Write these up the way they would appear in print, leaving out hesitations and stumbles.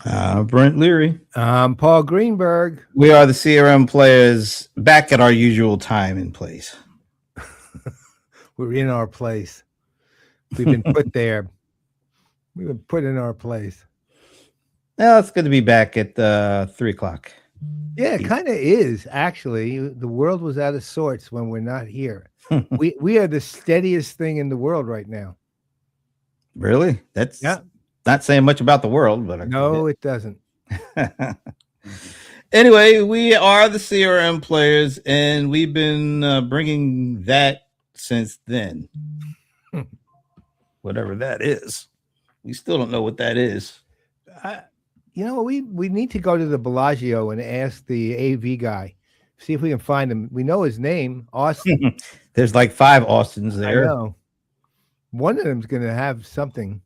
Brent Leary. Paul Greenberg. We are the CRM players back at our usual time and place. We're in our place. We've been put there. We've been put in our place. Well, it's good to be back at 3 o'clock. Yeah, it kind of is actually. The world was out of sorts when we're not here. We are the steadiest thing in the world right now. Really? That's Yeah. not saying much about the world, but No, it doesn't. Anyway, we are the CRM players, and we've been bringing that since then. Whatever that is, we still don't know what that is. We need to go to the Bellagio and ask the AV guy, see if we can find him. We know his name, Austin. There's like 5 Austins I there. know. One of them's going to have something.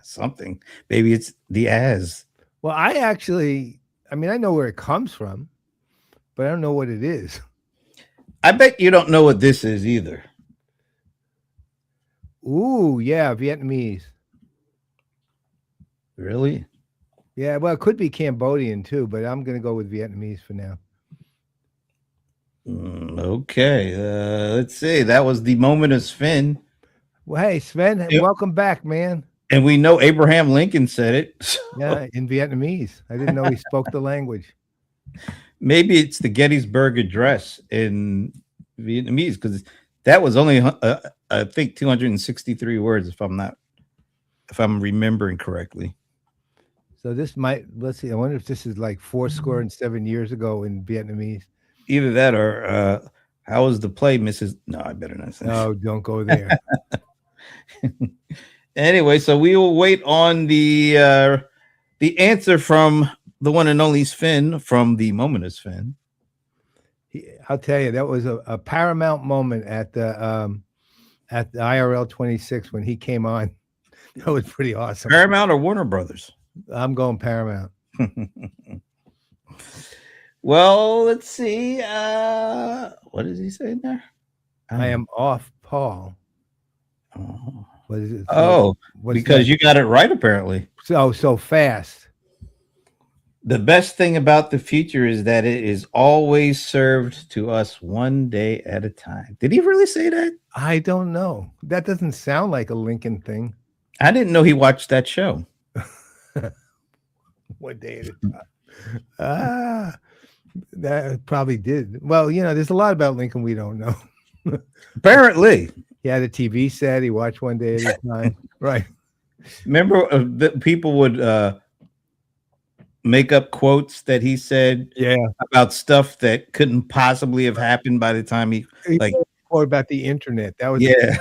Something. Maybe it's the as. Well, I know where it comes from, but I don't know what it is. I bet you don't know what this is either. Ooh, yeah, Vietnamese. Really? Yeah, well, it could be Cambodian too, but I'm going to go with Vietnamese for now. Okay. Let's see. That was the moment of Sven. Well, hey, Sven, welcome back, man. And we know Abraham Lincoln said it. So. Yeah, in Vietnamese. I didn't know he spoke the language. Maybe it's the Gettysburg Address in Vietnamese, because that was only, I think, 263 words, if I'm remembering correctly. So let's see. I wonder if this is like 7 years ago in Vietnamese. Either that or how was the play, Mrs. No, I better not say. No, don't go there. Anyway, so we will wait on the answer from the one and only Sven from the moment of Sven. I'll tell you, that was a paramount moment at the IRL 26 when he came on. That was pretty awesome. Paramount or Warner Brothers? I'm going Paramount. Well, let's see. What does he say there? I am off, Paul. Oh, what is it? Because you got it right, apparently. So fast. The best thing about the future is that it is always served to us one day at a time. Did he really say that? I don't know. That doesn't sound like a Lincoln thing. I didn't know he watched that show. One day at a time. That probably did. Well, there's a lot about Lincoln we don't know. Apparently. He had a TV set. He watched one day at a time. Right. Remember that people would make up quotes that he said about stuff that couldn't possibly have happened by the time he or about the internet. That was it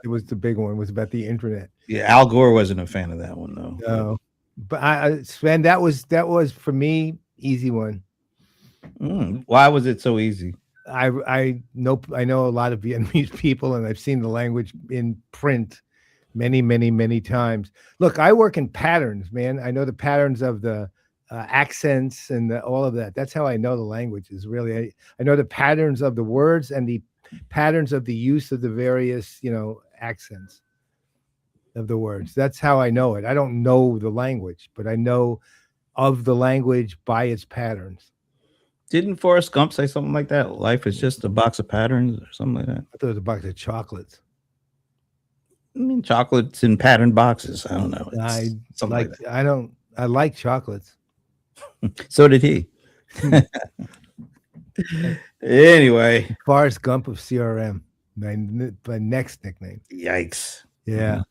was the big one. It was about the internet. Yeah, Al Gore wasn't a fan of that one though. No. But Sven, that was for me easy one. Why was it so easy? I know a lot of Vietnamese people, and I've seen the language in print many times. Look, I work in patterns, man. I know the patterns of the accents and all of that. That's how I know the language is really. I know the patterns of the words and the patterns of the use of the various, accents of the words. That's how I know it. I don't know the language, but I know of the language by its patterns. Didn't Forrest Gump say something like that? Life is just a box of patterns or something like that. I thought it was a box of chocolates. I mean, chocolates in patterned boxes. I don't know. I like chocolates. So did he. Anyway. Forrest Gump of CRM. My next nickname. Yikes. Yeah.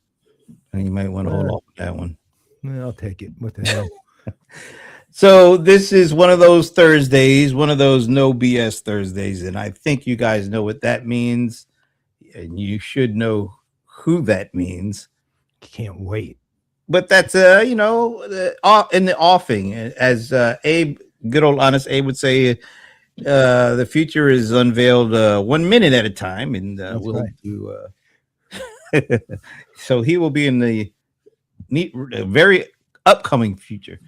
And you might want to hold off on that one. I'll take it. What the hell? So this is one of those Thursdays, one of those no BS Thursdays, and I think you guys know what that means, and you should know who that means. Can't wait. But that's in the offing, as Abe, good old honest Abe would say, the future is unveiled 1 minute at a time, and we'll do. So he will be in the very upcoming future.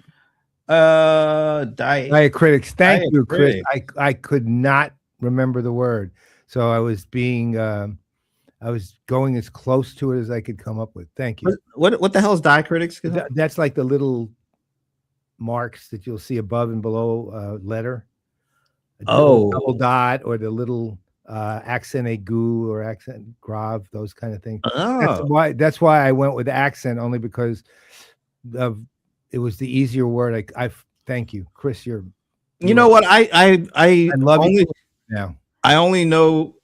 Diacritics. Thank you, Chris. I could not remember the word, so I was being I was going as close to it as I could come up with. Thank you. What the hell is diacritics? That's like the little marks that you'll see above and below letter. Double dot, or the little accent aigu or accent grave, those kind of things. Oh, That's why I went with accent, only because it was the easier word. I thank you, Chris. You know what? I love only you now. I only know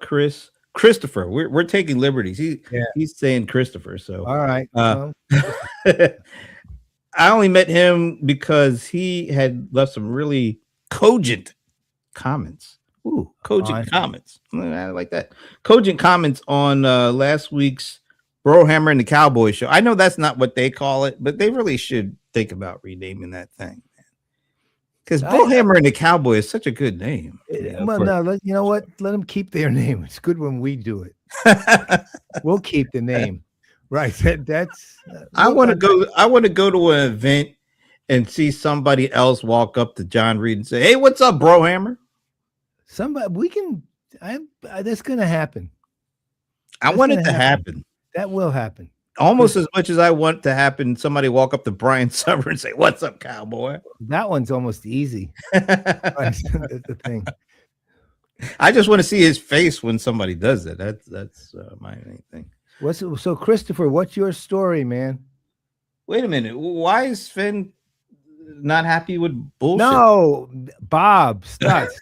Christopher. We're taking liberties. He's saying Christopher. So All right. I only met him because he had left some really cogent comments. Ooh, cogent comments. I like that. Cogent comments on last week's Brohammer and the Cowboy Show. I know that's not what they call it, but they really should think about renaming that thing. Because Brohammer and the Cowboy is such a good name. Well, no, you know what? Let them keep their name. It's good when we do it. We'll keep the name. Right. That's. I want to go. I want to go to an event and see somebody else walk up to John Reed and say, "Hey, what's up, Brohammer?" Somebody we can. That's going to happen. I want it to happen. That will happen. Almost as much as I want to happen. Somebody walk up to Brian Summer and say, "What's up, cowboy?" That one's almost easy. That's the thing. I just want to see his face when somebody does it. That's my main thing. So, Christopher, what's your story, man? Wait a minute. Why is Sven not happy with bullshit? No, Bob Stutz.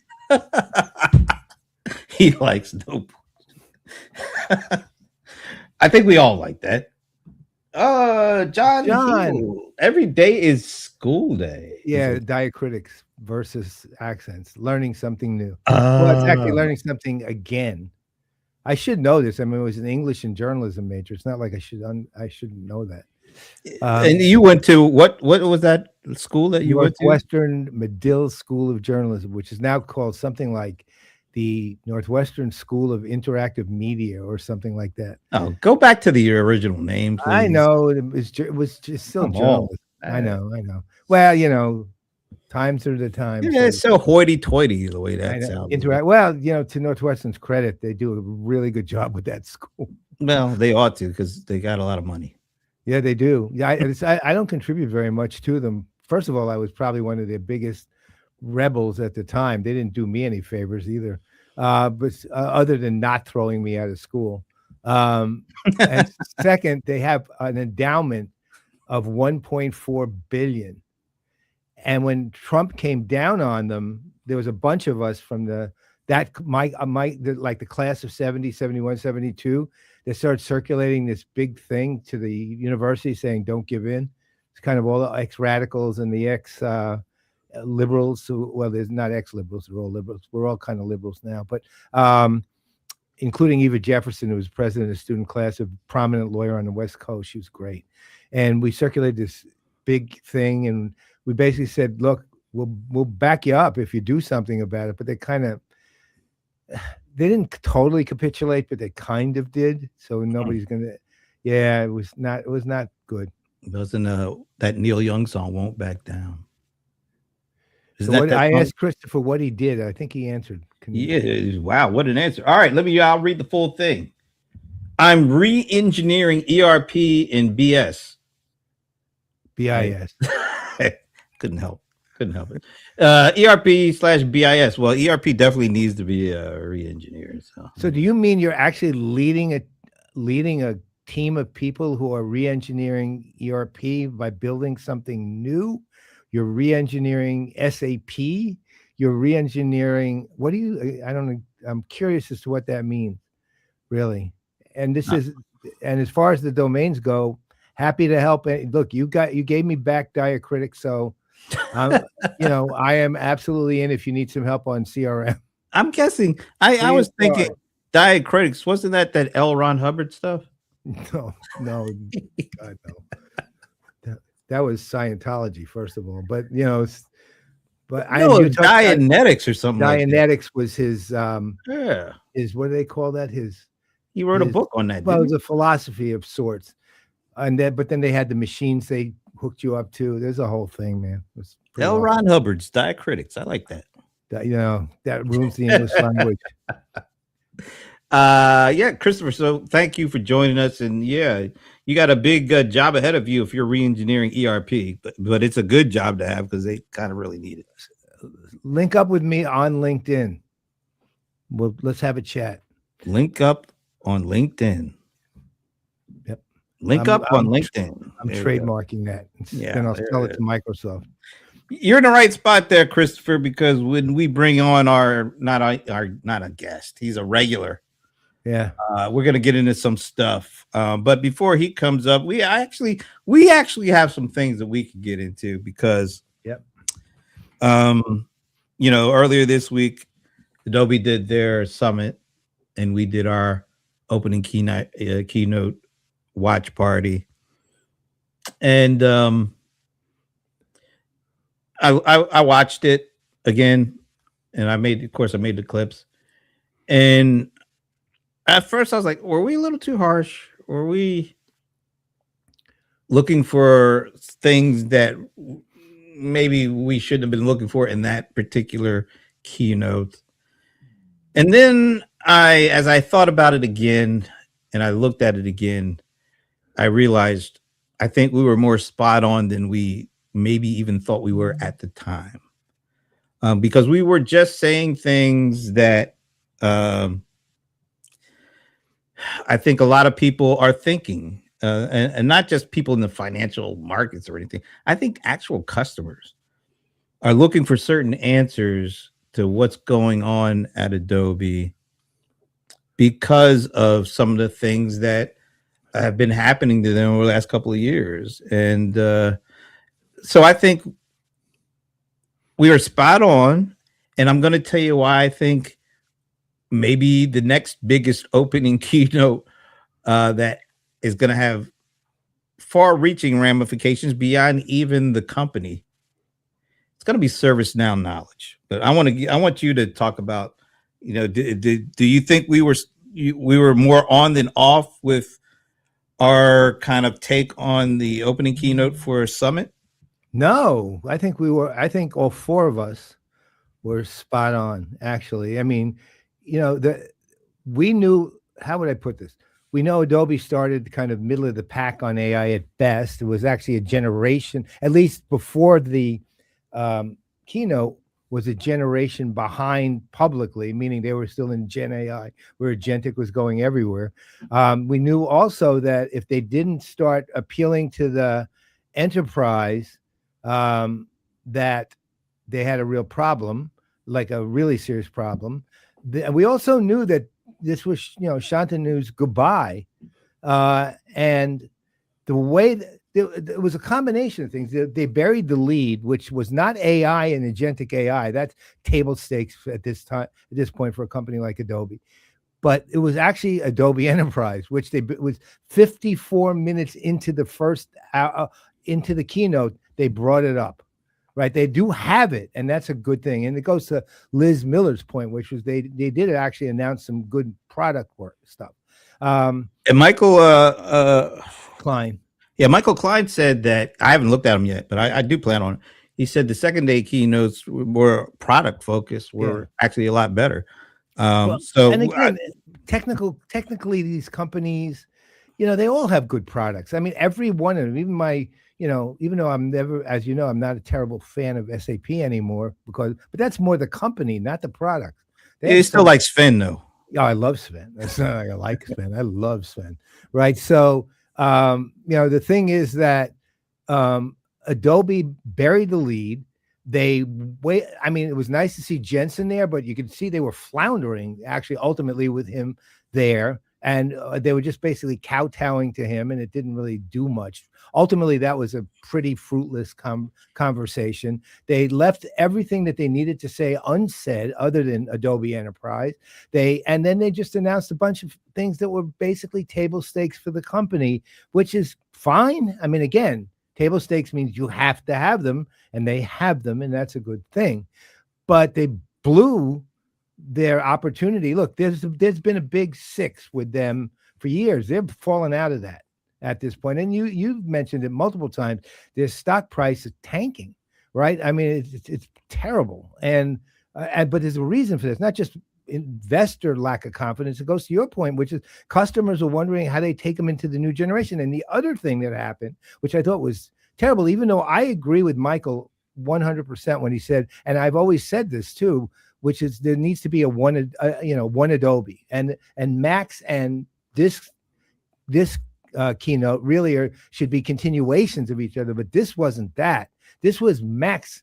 He likes no bullshit. I think we all like that. John. Every day is school day. Yeah, diacritics versus accents. Learning something new. Well, it's actually learning something again. I should know this. I mean, it was an English and journalism major. It's not like I shouldn't know that. And you went to what was that school that you went to? Northwestern Medill School of Journalism, which is now called something like the Northwestern School of Interactive Media or something like that. Oh, go back to the original name, please. I know it was just still journalism. I know. Well, you know, times are the times. Yeah, it's so hoity-toity the way that sounds. Well, you know, to Northwestern's credit, they do a really good job with that school. Well, they ought to, because they got a lot of money. Yeah, they do. Yeah, I don't contribute very much to them. First of all, I was probably one of their biggest rebels at the time. They didn't do me any favors either, but other than not throwing me out of school. And second, they have an endowment of 1.4 billion. And when Trump came down on them, there was a bunch of us from the class of 70, 71, 72 that started circulating this big thing to the university saying, don't give in. It's kind of all the ex-radicals and the ex-liberals. Well, there's not ex-liberals, they're all liberals. We're all kind of liberals now, but including Eva Jefferson, who was president of the student class, a prominent lawyer on the West Coast. She was great. And we circulated this big thing, and we basically said, look, we'll back you up if you do something about it. But they didn't totally capitulate, but they kind of did. So nobody's gonna. Yeah, it was not good. It wasn't that Neil Young song, "Won't Back Down." I asked Christopher what he did. I think he answered. Yeah, wow, what an answer! All right, I'll read the full thing. I'm re-engineering ERP in BS. BIS. Couldn't help it. ERP/BIS. Well, ERP definitely needs to be re-engineered. So do you mean you're actually leading a team of people who are re-engineering ERP by building something new? You're re-engineering SAP. You're re-engineering. What do you? I don't know. I'm curious as to what that means, really. And and as far as the domains go, happy to help. Look, you gave me back diacritics, so I am absolutely in if you need some help on CRM. I'm guessing. I was thinking diacritics. Wasn't that L. Ron Hubbard stuff? No, God, no. That was Scientology, first of all. But Dianetics or something. Dianetics was his. His, what do they call that? He wrote a book on that. Well, it was a philosophy of sorts, but then they had the machines they hooked you up to. There's a whole thing, man. L. Ron Hubbard's diacritics. I like that. That ruins the English language. Yeah, Christopher. So thank you for joining us. And yeah, you got a big job ahead of you if you're re-engineering ERP, but it's a good job to have because they kind of really need it. Link up with me on LinkedIn. Let's have a chat. Link up on LinkedIn. Yep. Link up on LinkedIn. I'm There we go. trademarking that. Yeah, Then I'll there sell it it to Microsoft. You're in the right spot there, Christopher, because when we bring on our not a guest, he's a regular. Yeah. We're gonna get into some stuff. But before he comes up, we actually have some things that we can get into because Yep. Earlier this week, Adobe did their summit and we did our opening keynote watch party. And I watched it again, and I made the clips. And at first, I was like, "Were we a little too harsh? Were we looking for things that maybe we shouldn't have been looking for in that particular keynote?" And then as I thought about it again, and I looked at it again, I realized I think we were more spot on than we maybe even thought we were at the time, because we were just saying things that I think a lot of people are thinking, and not just people in the financial markets or anything. I think actual customers are looking for certain answers to what's going on at Adobe because of some of the things that have been happening to them over the last couple of years. And so I think we are spot on. And I'm going to tell you why I think maybe the next biggest opening keynote that is going to have far-reaching ramifications beyond even the company. It's going to be ServiceNow knowledge. But I want you to talk about, do you think we were more on than off with our kind of take on the opening keynote for Summit? No, I think all four of us were spot on, actually. I mean, we knew, how would I put this? We know Adobe started kind of middle of the pack on AI at best. It was actually a generation, at least before the keynote, was a generation behind publicly, meaning they were still in Gen AI, where agentic was going everywhere. We knew also that if they didn't start appealing to the enterprise, that they had a real problem, like a really serious problem. We also knew that this was, Shantanu's goodbye. And the way that it was a combination of things. They buried the lead, which was not AI and agentic AI. That's table stakes at this point for a company like Adobe. But it was actually Adobe Enterprise, which was 54 minutes into the first into the keynote, they brought it up. Right, they do have it, and that's a good thing. And it goes to Liz Miller's point, which was they did actually announce some good product work stuff. And Michael Klein. Yeah, Michael Klein said that, I haven't looked at them yet, but I do plan on it. He said the second day keynotes were product focused, were actually a lot better. And again, technically, these companies, they all have good products. I mean, every one of them, even even though I'm never, as you know, I'm not a terrible fan of SAP anymore, but that's more the company, not the product. He still likes Sven, though. Yeah, I love Sven. That's not like I like Sven. I love Sven. Right. So, the thing is that Adobe buried the lead. I mean, it was nice to see Jensen there, but you could see they were floundering actually ultimately with him there. And they were just basically kowtowing to him, and it didn't really do much. Ultimately, that was a pretty fruitless conversation. They left everything that they needed to say unsaid, other than Adobe Enterprise. And then they just announced a bunch of things that were basically table stakes for the company, which is fine. I mean, again, table stakes means you have to have them, and they have them, and that's a good thing. But they blew their opportunity. Look, there's been a big six with them for years. They've fallen out of that at this point. And you've mentioned it multiple times. Their stock price is tanking, right? I mean, it's terrible. And but there's a reason for this, not just investor lack of confidence. It goes to your point, which is customers are wondering how they take them into the new generation. And the other thing that happened, which I thought was terrible, even though I agree with Michael 100% when he said, and I've always said this too, which is there needs to be one Adobe, and Max and this keynote really should be continuations of each other, but this wasn't that. This was Max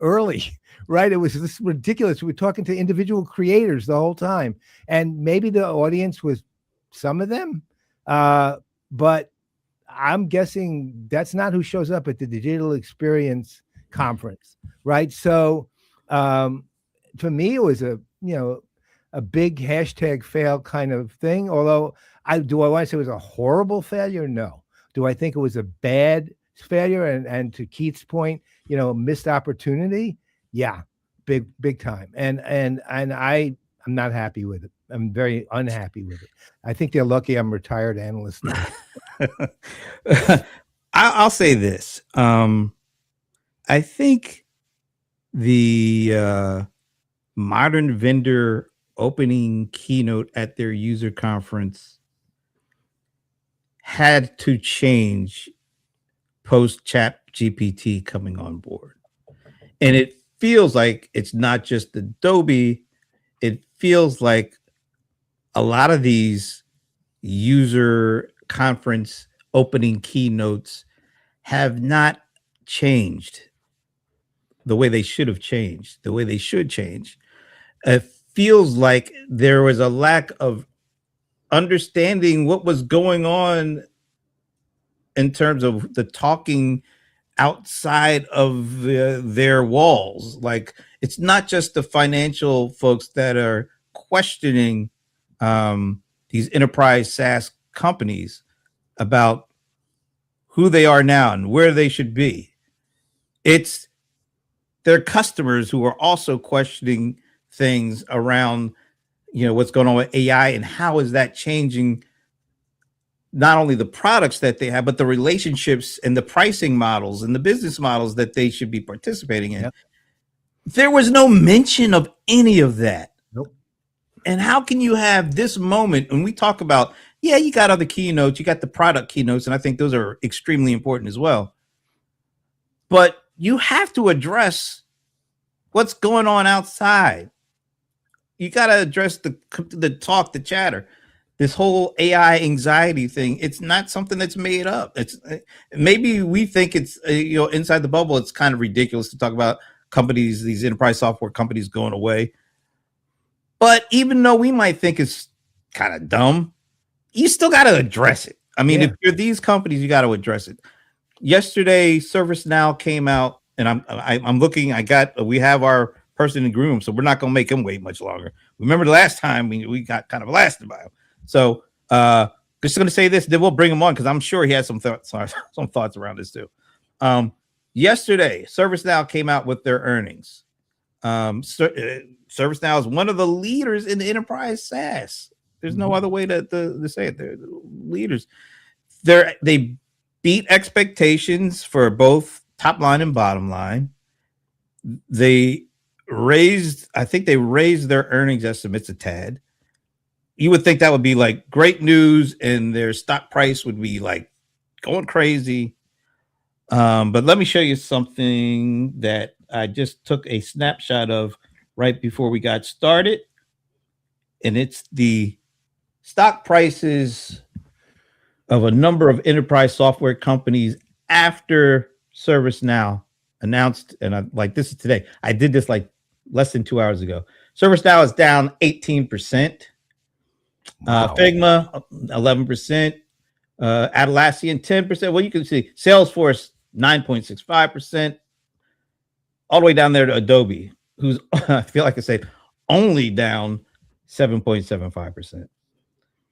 early, right? It was this ridiculous. We were talking to individual creators the whole time, and maybe the audience was some of them, but I'm guessing that's not who shows up at the digital experience conference, right? So for me, it was a big hashtag fail kind of thing. Although I want to say it was a horrible failure? No. Do I think it was a bad failure? And to Keith's point, missed opportunity. Yeah, big time. And I'm not happy with it. I'm very unhappy with it. I think they're lucky I'm retired analyst now. I'll say this. I think the modern vendor opening keynote at their user conference had to change post Chat GPT coming on board. And it feels like it's not just Adobe. It feels like a lot of these user conference opening keynotes have not changed the way they should have changed, the way they should change. It feels like there was a lack of understanding what was going on in terms of the talking outside of their walls. Like, it's not just the financial folks that are questioning these enterprise SaaS companies about who they are now and where they should be. It's their customers who are also questioning things around, what's going on with AI and how is that changing not only the products that they have, but the relationships and the pricing models and the business models that they should be participating in. Yep. There was no mention of any of that. Nope. And how can you have this moment when we talk about, you got other keynotes, you got the product keynotes, and I think those are extremely important as well. But you have to address what's going on outside. You got to address the talk, the chatter. This whole AI anxiety thing, it's not something that's made up. It's maybe we think it's inside the bubble. It's kind of ridiculous to talk about companies, these enterprise software companies going away. But even though we might think it's kind of dumb, you still got to address it. I mean, if you're these companies, you got to address it. Yesterday, ServiceNow came out, and I'm looking. We have our person in the room, so we're not going to make him wait much longer. Remember the last time we got kind of blasted by him. So just going to say this, then we'll bring him on because I'm sure he has some thoughts around this too. Yesterday, ServiceNow came out with their earnings. ServiceNow is one of the leaders in the enterprise SaaS. There's no other way to say it. They're the leaders. They beat expectations for both top line and bottom line. I think they raised their earnings estimates a tad. You would think that would be like great news and their stock price would be like going crazy. But let me show you something that I just took a snapshot of right before we got started. And it's the stock prices of a number of enterprise software companies after ServiceNow announced, and this is today. I did this like less than 2 hours ago. ServiceNow is down 18%. Wow. Figma 11%. Atlassian 10%. Well, you can see Salesforce 9.65%. All the way down there to Adobe, who's I feel like I said only down 7.75%.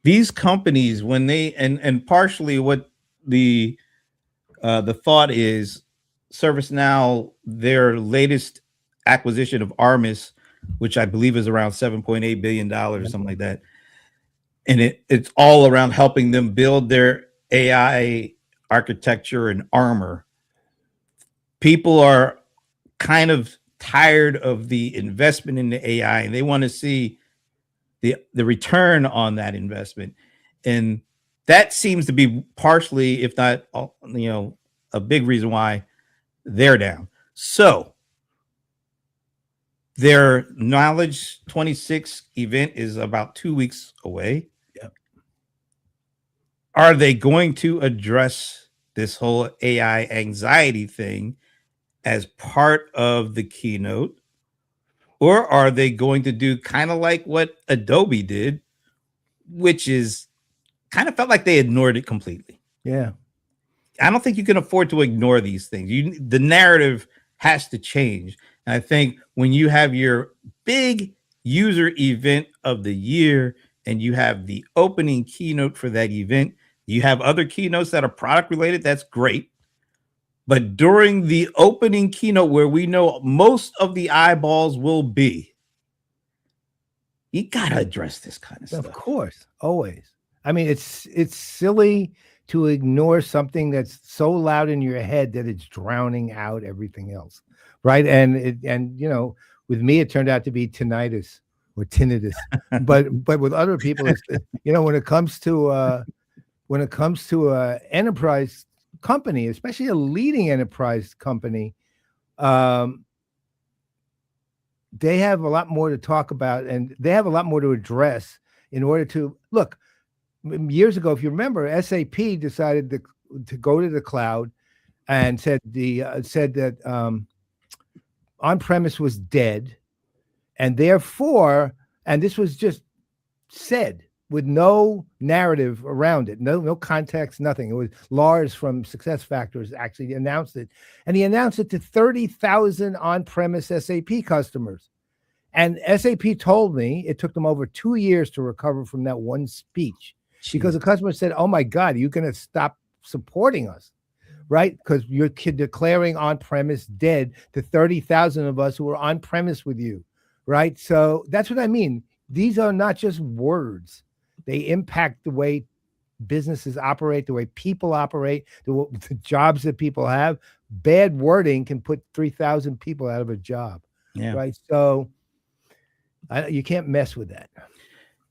These companies, when they and partially what the thought is, ServiceNow, their latest acquisition of Armis, which I believe is around $7.8 billion or something like that. And it's all around helping them build their AI architecture and armor. People are kind of tired of the investment in the AI, and they want to see the return on that investment, and that seems to be partially, if not, a big reason why they're down. So their Knowledge 26 event is about 2 weeks away. Yep. Are they going to address this whole AI anxiety thing as part of the keynote? Or are they going to do kind of like what Adobe did, which is kind of felt like they ignored it completely? Yeah. I don't think you can afford to ignore these things. The narrative has to change. And I think when you have your big user event of the year and you have the opening keynote for that event, you have other keynotes that are product related, that's great. But during the opening keynote where we know most of the eyeballs will be, you got to address this kind of stuff. Of course, always. I mean, it's silly to ignore something that's so loud in your head that it's drowning out everything else, right? And with me, it turned out to be tinnitus or tinnitus, but with other people, it's, when it comes to a enterprise company, especially a leading enterprise company, they have a lot more to talk about, and they have a lot more to address in order to look. Years ago, if you remember, SAP decided to go to the cloud and said that on-premise was dead, and therefore, and this was just said with no narrative around it, no context, nothing. It was Lars from SuccessFactors actually announced it, and he announced it to 30,000 on-premise SAP customers. And SAP told me it took them over 2 years to recover from that one speech. Because the customer said, "Oh my God, are you going to stop supporting us?" Right? Because you're declaring on-premise dead to 30,000 of us who were on-premise with you, right? So that's what I mean. These are not just words. They impact the way businesses operate, the way people operate, the jobs that people have. Bad wording can put 3,000 people out of a job, right? So you can't mess with that.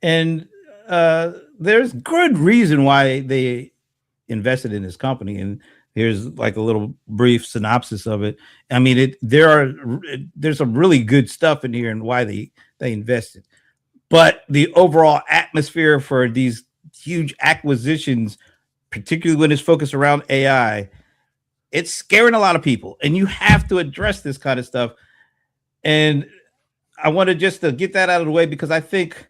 And there's good reason why they invested in this company, and here's like a little brief synopsis of it. I mean, there's some really good stuff in here and why they invested, but the overall atmosphere for these huge acquisitions, particularly when it's focused around AI, it's scaring a lot of people, and you have to address this kind of stuff. And I wanted just to get that out of the way because I think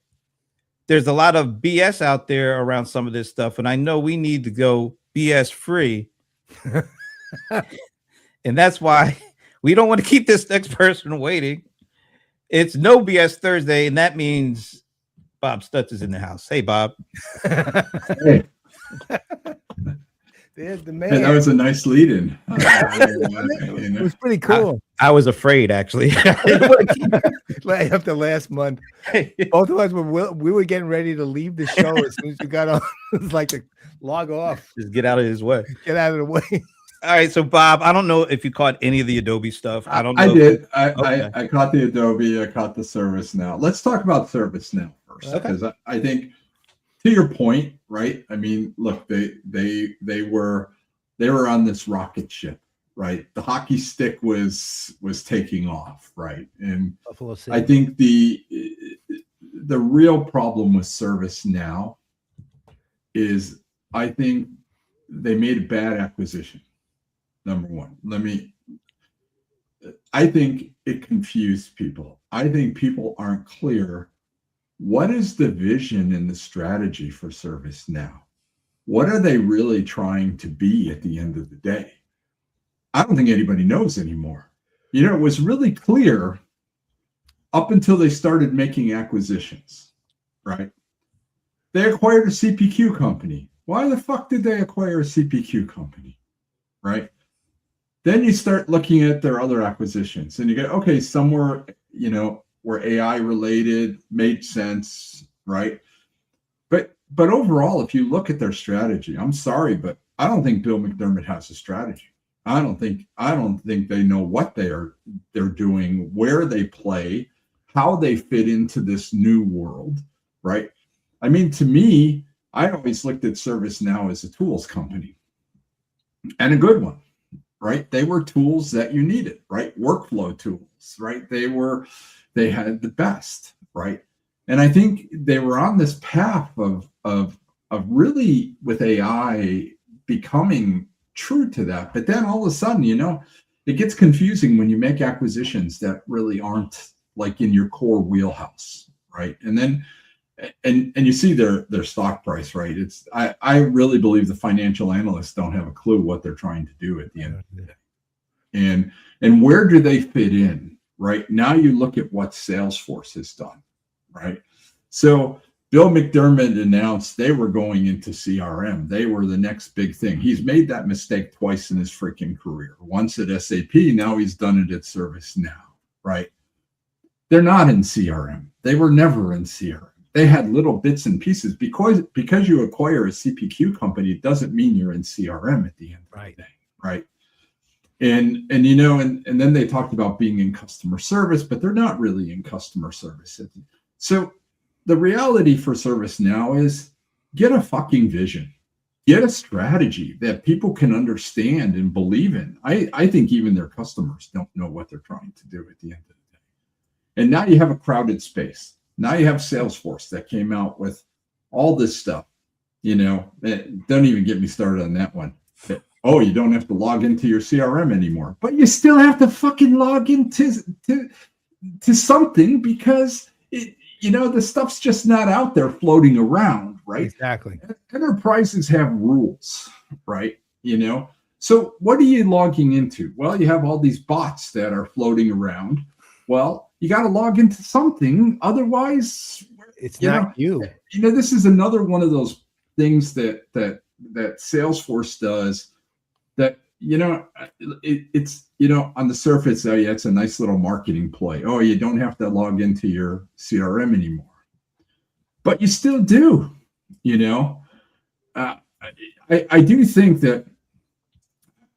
there's a lot of BS out there around some of this stuff, and I know we need to go BS free. And that's why we don't want to keep this next person waiting. It's No BS Thursday, and that means Bob Stutz is in the house. Hey, Bob. Hey. There's the man. Hey, that was a nice lead-in. It was pretty cool. I was afraid, actually. After last month, both of us were getting ready to leave the show as soon as you got on. It was like to log off. Just get out of his way. Get out of the way. All right, so Bob, I don't know if you caught any of the Adobe stuff. I don't know. I did. I caught the Adobe. I caught the ServiceNow. Let's talk about ServiceNow first, because I think, to your point, right? I mean, look, they were on this rocket ship, right? The hockey stick was taking off, right? And I think the real problem with ServiceNow is I think they made a bad acquisition. Number one, I think it confused people. I think people aren't clear. What is the vision and the strategy for ServiceNow? What are they really trying to be at the end of the day? I don't think anybody knows anymore. It was really clear up until they started making acquisitions, right? They acquired a CPQ company. Why the fuck did they acquire a CPQ company, right? Then you start looking at their other acquisitions and you get, okay, somewhere, were AI related, made sense, right? But overall, if you look at their strategy, I'm sorry, but I don't think Bill McDermott has a strategy. I don't think they know what they're doing, where they play, how they fit into this new world. right? I mean, to me, I always looked at ServiceNow as a tools company, and a good one, right? They were tools that you needed, right? Workflow tools, right? They had the best, right? And I think they were on this path of really, with AI, becoming true to that. But then all of a sudden, it gets confusing when you make acquisitions that really aren't like in your core wheelhouse, right? And then and you see their stock price, right? I really believe the financial analysts don't have a clue what they're trying to do at the end of the day. And where do they fit in, right? Now you look at what Salesforce has done, right? So Bill McDermott announced they were going into CRM. They were the next big thing. He's made that mistake twice in his freaking career. Once at SAP, now he's done it at ServiceNow, right? They're not in CRM. They were never in CRM. They had little bits and pieces. Because you acquire a CPQ company, it doesn't mean you're in CRM at the end of the day, right? And then they talked about being in customer service, but they're not really in customer service. So the reality for ServiceNow is get a fucking vision, get a strategy that people can understand and believe in. I think even their customers don't know what they're trying to do at the end of the day. And now you have a crowded space. Now you have Salesforce that came out with all this stuff. Don't even get me started on that one. Oh, you don't have to log into your CRM anymore, but you still have to fucking log into to something, because the stuff's just not out there floating around, right? Exactly. Enterprises have rules, right? So what are you logging into? Well, you have all these bots that are floating around. Well, you got to log into something, otherwise it's not you. This is another one of those things that Salesforce does that, it's on the surface, oh yeah, it's a nice little marketing play. Oh, you don't have to log into your CRM anymore, but you still do. I do think that,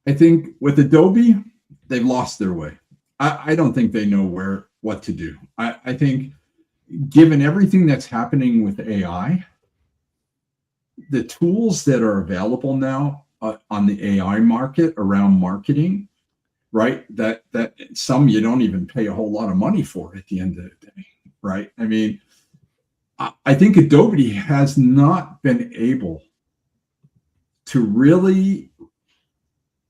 I think with Adobe, they've lost their way. I don't think they know what to do. I think, given everything that's happening with AI, the tools that are available now on the AI market around marketing, right? That some you don't even pay a whole lot of money for at the end of the day, right? I mean, I think Adobe has not been able to really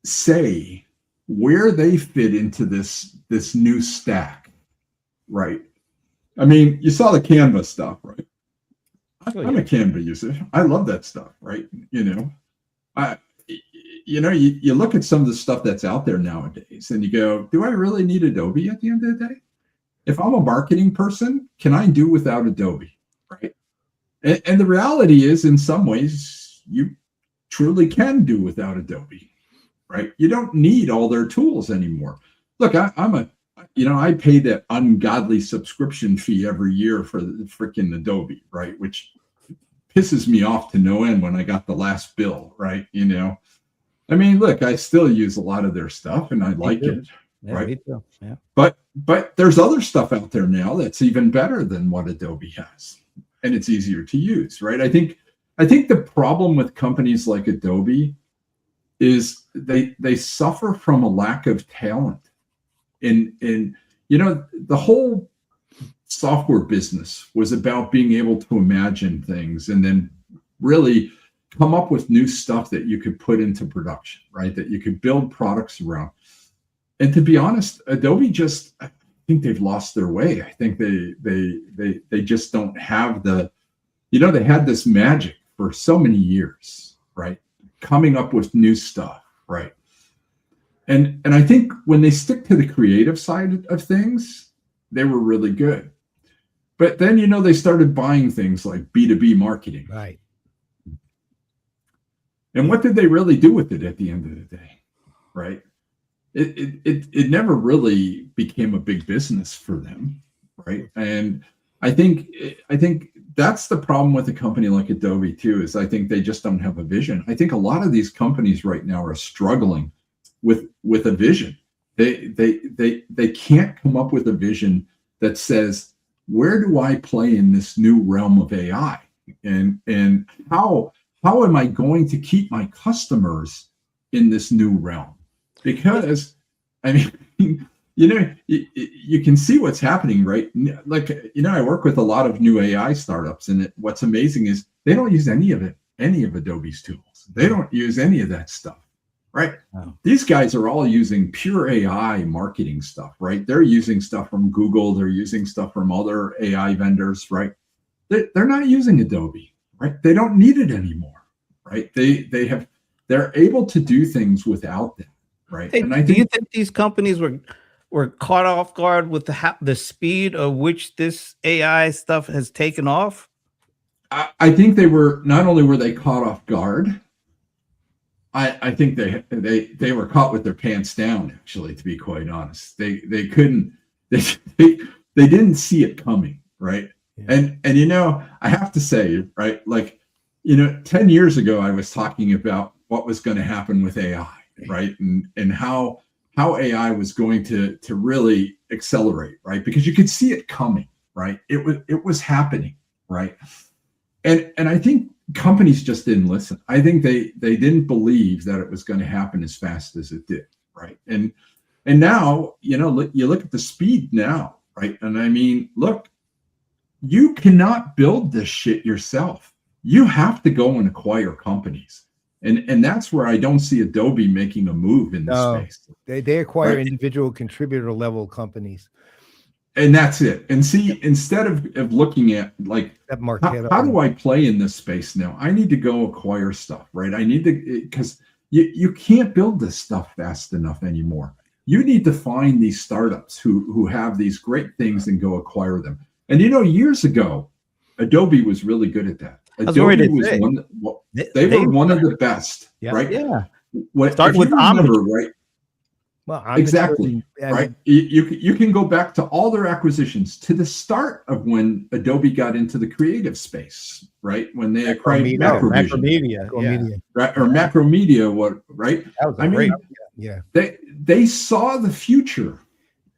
say where they fit into this new stack, right? I mean, you saw the Canva stuff, right? I'm a Canva user. I love that stuff, right? You look at some of the stuff that's out there nowadays and you go, do I really need Adobe at the end of the day? If I'm a marketing person, can I do without Adobe, right? And the reality is, in some ways, you truly can do without Adobe, right? You don't need all their tools anymore. Look, I pay that ungodly subscription fee every year for the freaking Adobe, right? Which pisses me off to no end when I got the last bill, right? I mean, look, I still use a lot of their stuff and I like it, Yeah, right? me too. Yeah. But there's other stuff out there now that's even better than what Adobe has, and it's easier to use, right? I think the problem with companies like Adobe is they suffer from a lack of talent. In the whole software business was about being able to imagine things and then really come up with new stuff that you could put into production, right? That you could build products around. And to be honest, Adobe I think they've lost their way. I think they just don't have they had this magic for so many years, right? Coming up with new stuff, right? And I think when they stick to the creative side of things, they were really good. But then, they started buying things like B2B marketing. Right. And what did they really do with it at the end of the day, right? It never really became a big business for them, right? And I think that's the problem with a company like Adobe too, is I think they just don't have a vision. I think a lot of these companies right now are struggling with a vision. They can't come up with a vision that says, where do I play in this new realm of AI? And how am I going to keep my customers in this new realm? Because, I mean, you can see what's happening, right? Like, I work with a lot of new AI startups, and what's amazing is they don't use any of Adobe's tools. They don't use any of that stuff, right? Wow. These guys are all using pure AI marketing stuff, right? They're using stuff from Google. They're using stuff from other AI vendors, right? They're not using Adobe, right? They don't need it anymore, right? They're able to do things without them, right? Hey, And I do you think think these companies were caught off guard with the speed of which this AI stuff has taken off? I think they were, not only were they caught off guard, I think they were caught with their pants down, actually, to be quite honest. They couldn't, they didn't see it coming, right? Yeah. And I have to say, right, like, 10 years ago, I was talking about what was going to happen with AI, right? And how AI was going to really accelerate, right? Because you could see it coming, right? It was happening, right? And I think companies just didn't listen. I think they didn't believe that it was going to happen as fast as it did, right? And now, you look at the speed now, right? And I mean, look, you cannot build this shit yourself. You have to go and acquire companies. And that's where I don't see Adobe making a move in this space. They acquire individual contributor level companies. And that's it. And see, instead of looking at like, how do I play in this space now? I need to go acquire stuff, right? I need to, because you can't build this stuff fast enough anymore. You need to find these startups who have these great things and go acquire them. And years ago, Adobe was really good at that. Adobe was they were one of the best, right? Yeah. Start with Omniture, right? Well, exactly, right? You can go back to all their acquisitions to the start of when Adobe got into the creative space, right? When they acquired Macromedia, right? Or Macromedia, right? That was great. Yeah. They saw the future,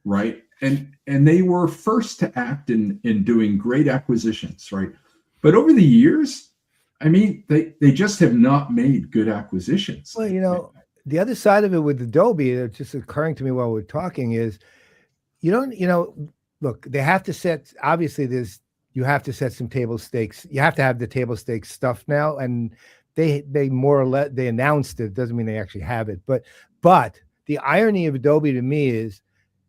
right? And they were first to act in doing great acquisitions, right? But over the years, I mean, they just have not made good acquisitions. Well, the other side of it with Adobe, it's just occurring to me while we're talking, is look, they have to set, obviously you have to set some table stakes. You have to have the table stakes stuff now. And they more or less, they announced it. Doesn't mean they actually have it. But the irony of Adobe to me is,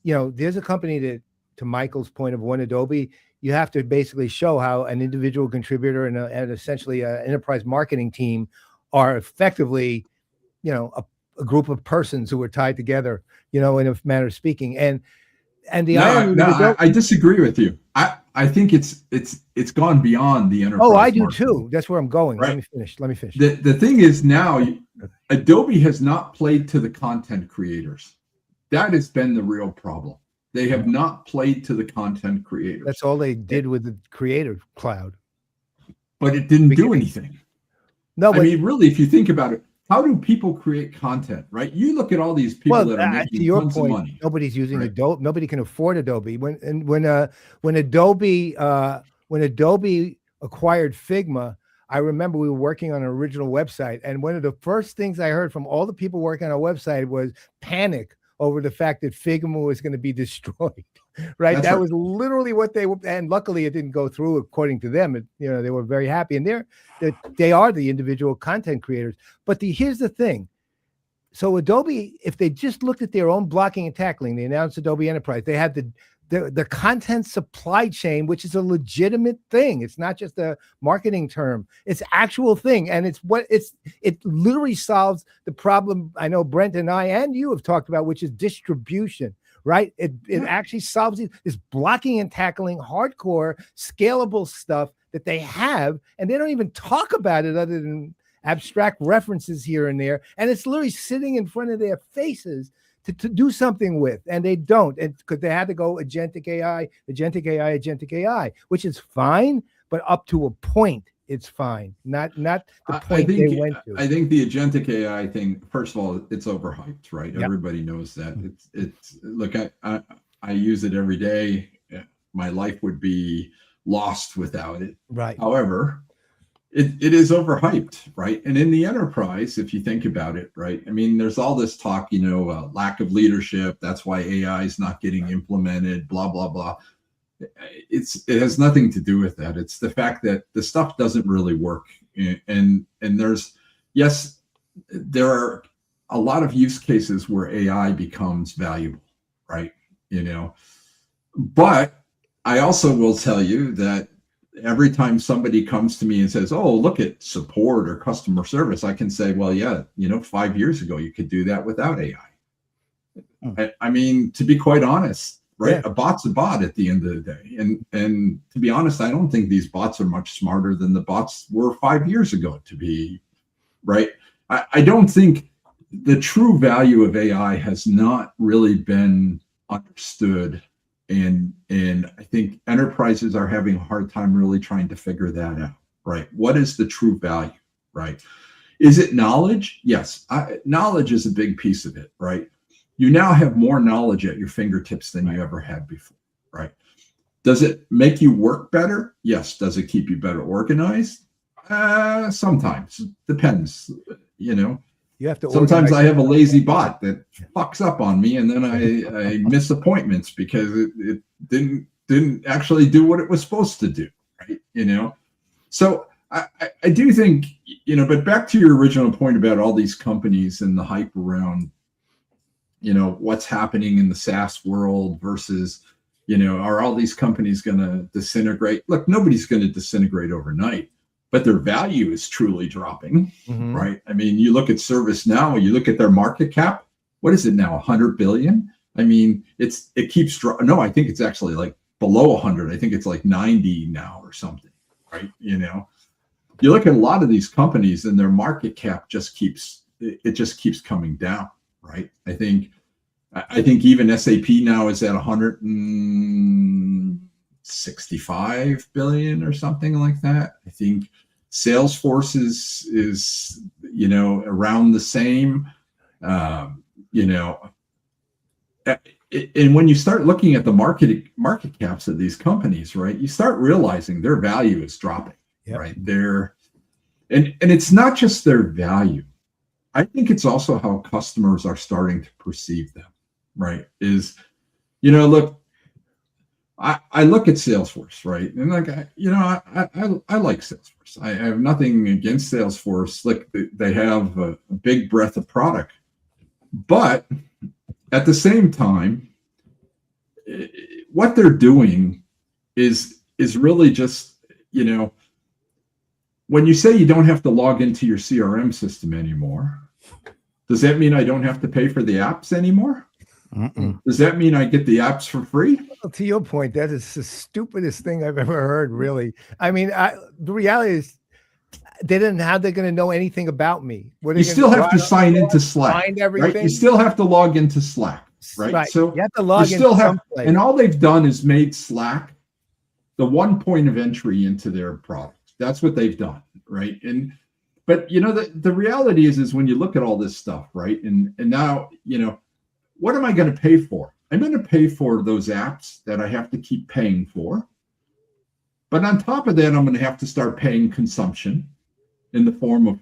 there's a company that, to Michael's point of One Adobe, you have to basically show how an individual contributor and essentially an enterprise marketing team are effectively, a group of persons who are tied together, in a manner of speaking. And the irony, I disagree with you. I think it's gone beyond the enterprise. Oh, I do too. That's where I'm going. Right. Let me finish. The thing is now, Adobe has not played to the content creators. That has been the real problem. They have not played to the content creators. That's all they did with the Creative Cloud. But it didn't do anything. No, but I mean, really, if you think about it, how do people create content, right? You look at all these people that are making tons of money. Nobody's using Adobe. Nobody can afford Adobe. When Adobe acquired Figma, I remember we were working on an original website, and one of the first things I heard from all the people working on our website was panic over the fact that Figma was going to be destroyed, right? That was literally what they were, and luckily it didn't go through according to them. They were very happy, and they are the individual content creators. But here's the thing. So Adobe, if they just looked at their own blocking and tackling, they announced Adobe Enterprise, they had the content supply chain, which is a legitimate thing. It's not just a marketing term. It's actual thing. And it literally solves the problem I know Brent and I and you have talked about, which is distribution, right? It actually solves this blocking and tackling, hardcore, scalable stuff that they have. And they don't even talk about it other than abstract references here and there. And it's literally sitting in front of their faces to do something with, and they don't, and because they had to go agentic AI, which is fine, but up to a point, it's fine. Not the point they went to. I think the agentic AI thing, first of all, it's overhyped, right? Yep. Everybody knows that. It's look, I use it every day. my life would be lost without it. Right. However, it is overhyped, right? And in the enterprise, if you think about it, right? I mean, there's all this talk, lack of leadership. That's why AI is not getting implemented, blah, blah, blah. It has nothing to do with that. It's the fact that the stuff doesn't really work. And there are a lot of use cases where AI becomes valuable, right? But I also will tell you that every time somebody comes to me and says, oh, look at support or customer service, I can say, well, yeah, 5 years ago, you could do that without AI. I mean, to be quite honest, right? Yeah. A bot's a bot at the end of the day. And to be honest, I don't think these bots are much smarter than the bots were 5 years ago, to be right. I don't think the true value of AI has not really been understood. And I think enterprises are having a hard time really trying to figure that out, right? What is the true value, right? Is it knowledge? Yes, knowledge is a big piece of it, right? You now have more knowledge at your fingertips than you ever had before, right? Does it make you work better? Yes. Does it keep you better organized? Sometimes. Depends, You have to. Sometimes I have a lazy bot that fucks up on me, and then I miss appointments because it didn't actually do what it was supposed to do, right? So I do think, but back to your original point about all these companies and the hype around, what's happening in the SaaS world versus, are all these companies going to disintegrate? Look, nobody's going to disintegrate overnight, but their value is truly dropping, right? I mean, you look at ServiceNow, you look at their market cap. What is it now? 100 billion? I mean, it keeps dropping. No, I think it's actually like below 100. I think it's like 90 now or something, right? You look at a lot of these companies and their market cap just keeps coming down, right? I think even SAP now is at 165 billion or something like that. I think Salesforce is around the same, and when you start looking at the market caps of these companies, right, you start realizing their value is dropping, right? And it's not just their value. I think it's also how customers are starting to perceive them, right? Look, I look at Salesforce, right? And like, I like Salesforce. I have nothing against Salesforce. Like they have a big breadth of product, but at the same time, what they're doing is really just, when you say you don't have to log into your CRM system anymore, does that mean I don't have to pay for the apps anymore? Does that mean I get the apps for free? Well, to your point, that is the stupidest thing I've ever heard, really. I mean, the reality is how they're going to know anything about me. You still have to sign into Slack, right? You still have to log into Slack, right? So you have to log into someplace. And all they've done is made Slack the one point of entry into their product. That's what they've done, right? But the reality is when you look at all this stuff, right? And now, what am I going to pay for? I'm going to pay for those apps that I have to keep paying for. But on top of that, I'm going to have to start paying consumption in the form of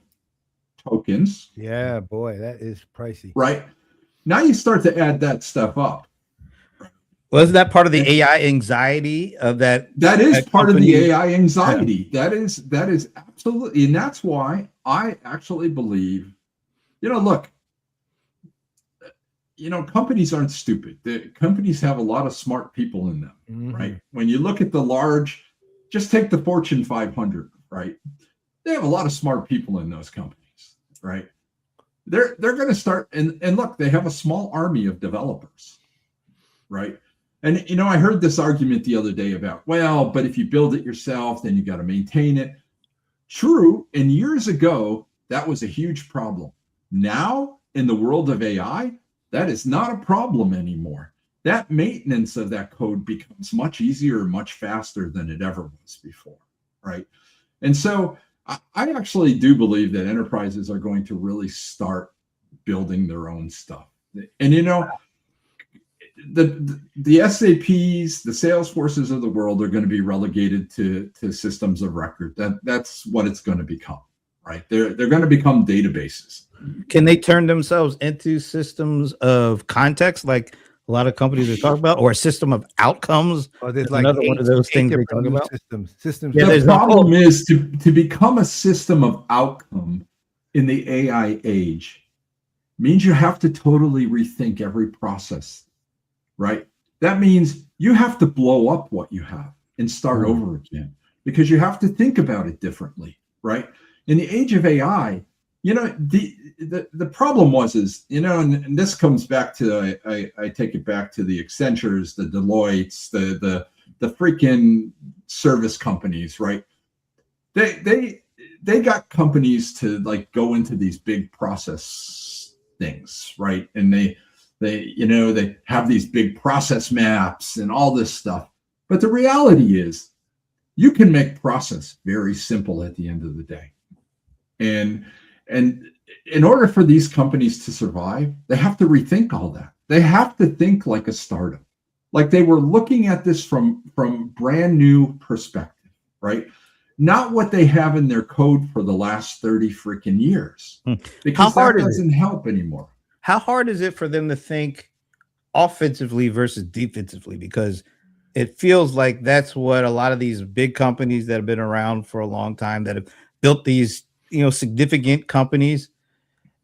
tokens. Yeah, boy, that is pricey. Right. Now you start to add that stuff up. Well, isn't that part of the AI anxiety of that? That is part of the AI anxiety. Yeah. That is absolutely. And that's why I actually believe, look, companies aren't stupid. The companies have a lot of smart people in them, right? When you look at just take the Fortune 500, right? They have a lot of smart people in those companies, right? They're going to start, and look, they have a small army of developers, right? And, I heard this argument the other day about, well, but if you build it yourself, then you got to maintain it. True. And years ago, that was a huge problem. Now, in the world of AI, that is not a problem anymore. That maintenance of that code becomes much easier, much faster than it ever was before, right? And so I actually do believe that enterprises are going to really start building their own stuff. And, the SAPs, the Salesforces of the world are going to be relegated to systems of record. That's what it's going to become, right? They're going to become databases. Can they turn themselves into systems of context, like a lot of companies are talking about, or a system of outcomes? Oh, there's That's like another one of those things they different talk new about. Systems. Yeah, The there's problem is to become a system of outcome in the AI age means you have to totally rethink every process, right? That means you have to blow up what you have and start over again, because you have to think about it differently, right? In the age of AI, the problem is, and this comes back to, I take it back to the Accentures, the Deloittes, the freaking service companies, right? They got companies to like go into these big process things, right? And they have these big process maps and all this stuff. But the reality is you can make process very simple at the end of the day. And in order for these companies to survive, they have to rethink all that. They have to think like a startup, like they were looking at this from brand new perspective, right? Not what they have in their code for the last 30 freaking years, because that doesn't help anymore. How hard is it for them to think offensively versus defensively? Because it feels like that's what a lot of these big companies that have been around for a long time, that have built these, significant companies,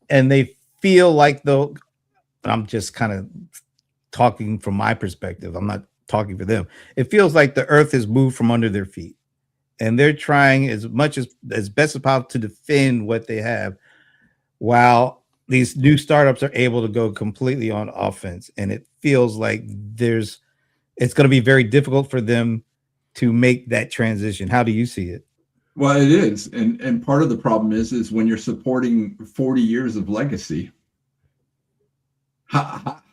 and they feel like, though, I'm just kind of talking from my perspective, I'm not talking for them. It feels like the earth has moved from under their feet, and they're trying as much as best as possible to defend what they have, while these new startups are able to go completely on offense. And it feels like it's going to be very difficult for them to make that transition. How do you see it? Well, it is. And part of the problem is when you're supporting 40 years of legacy, how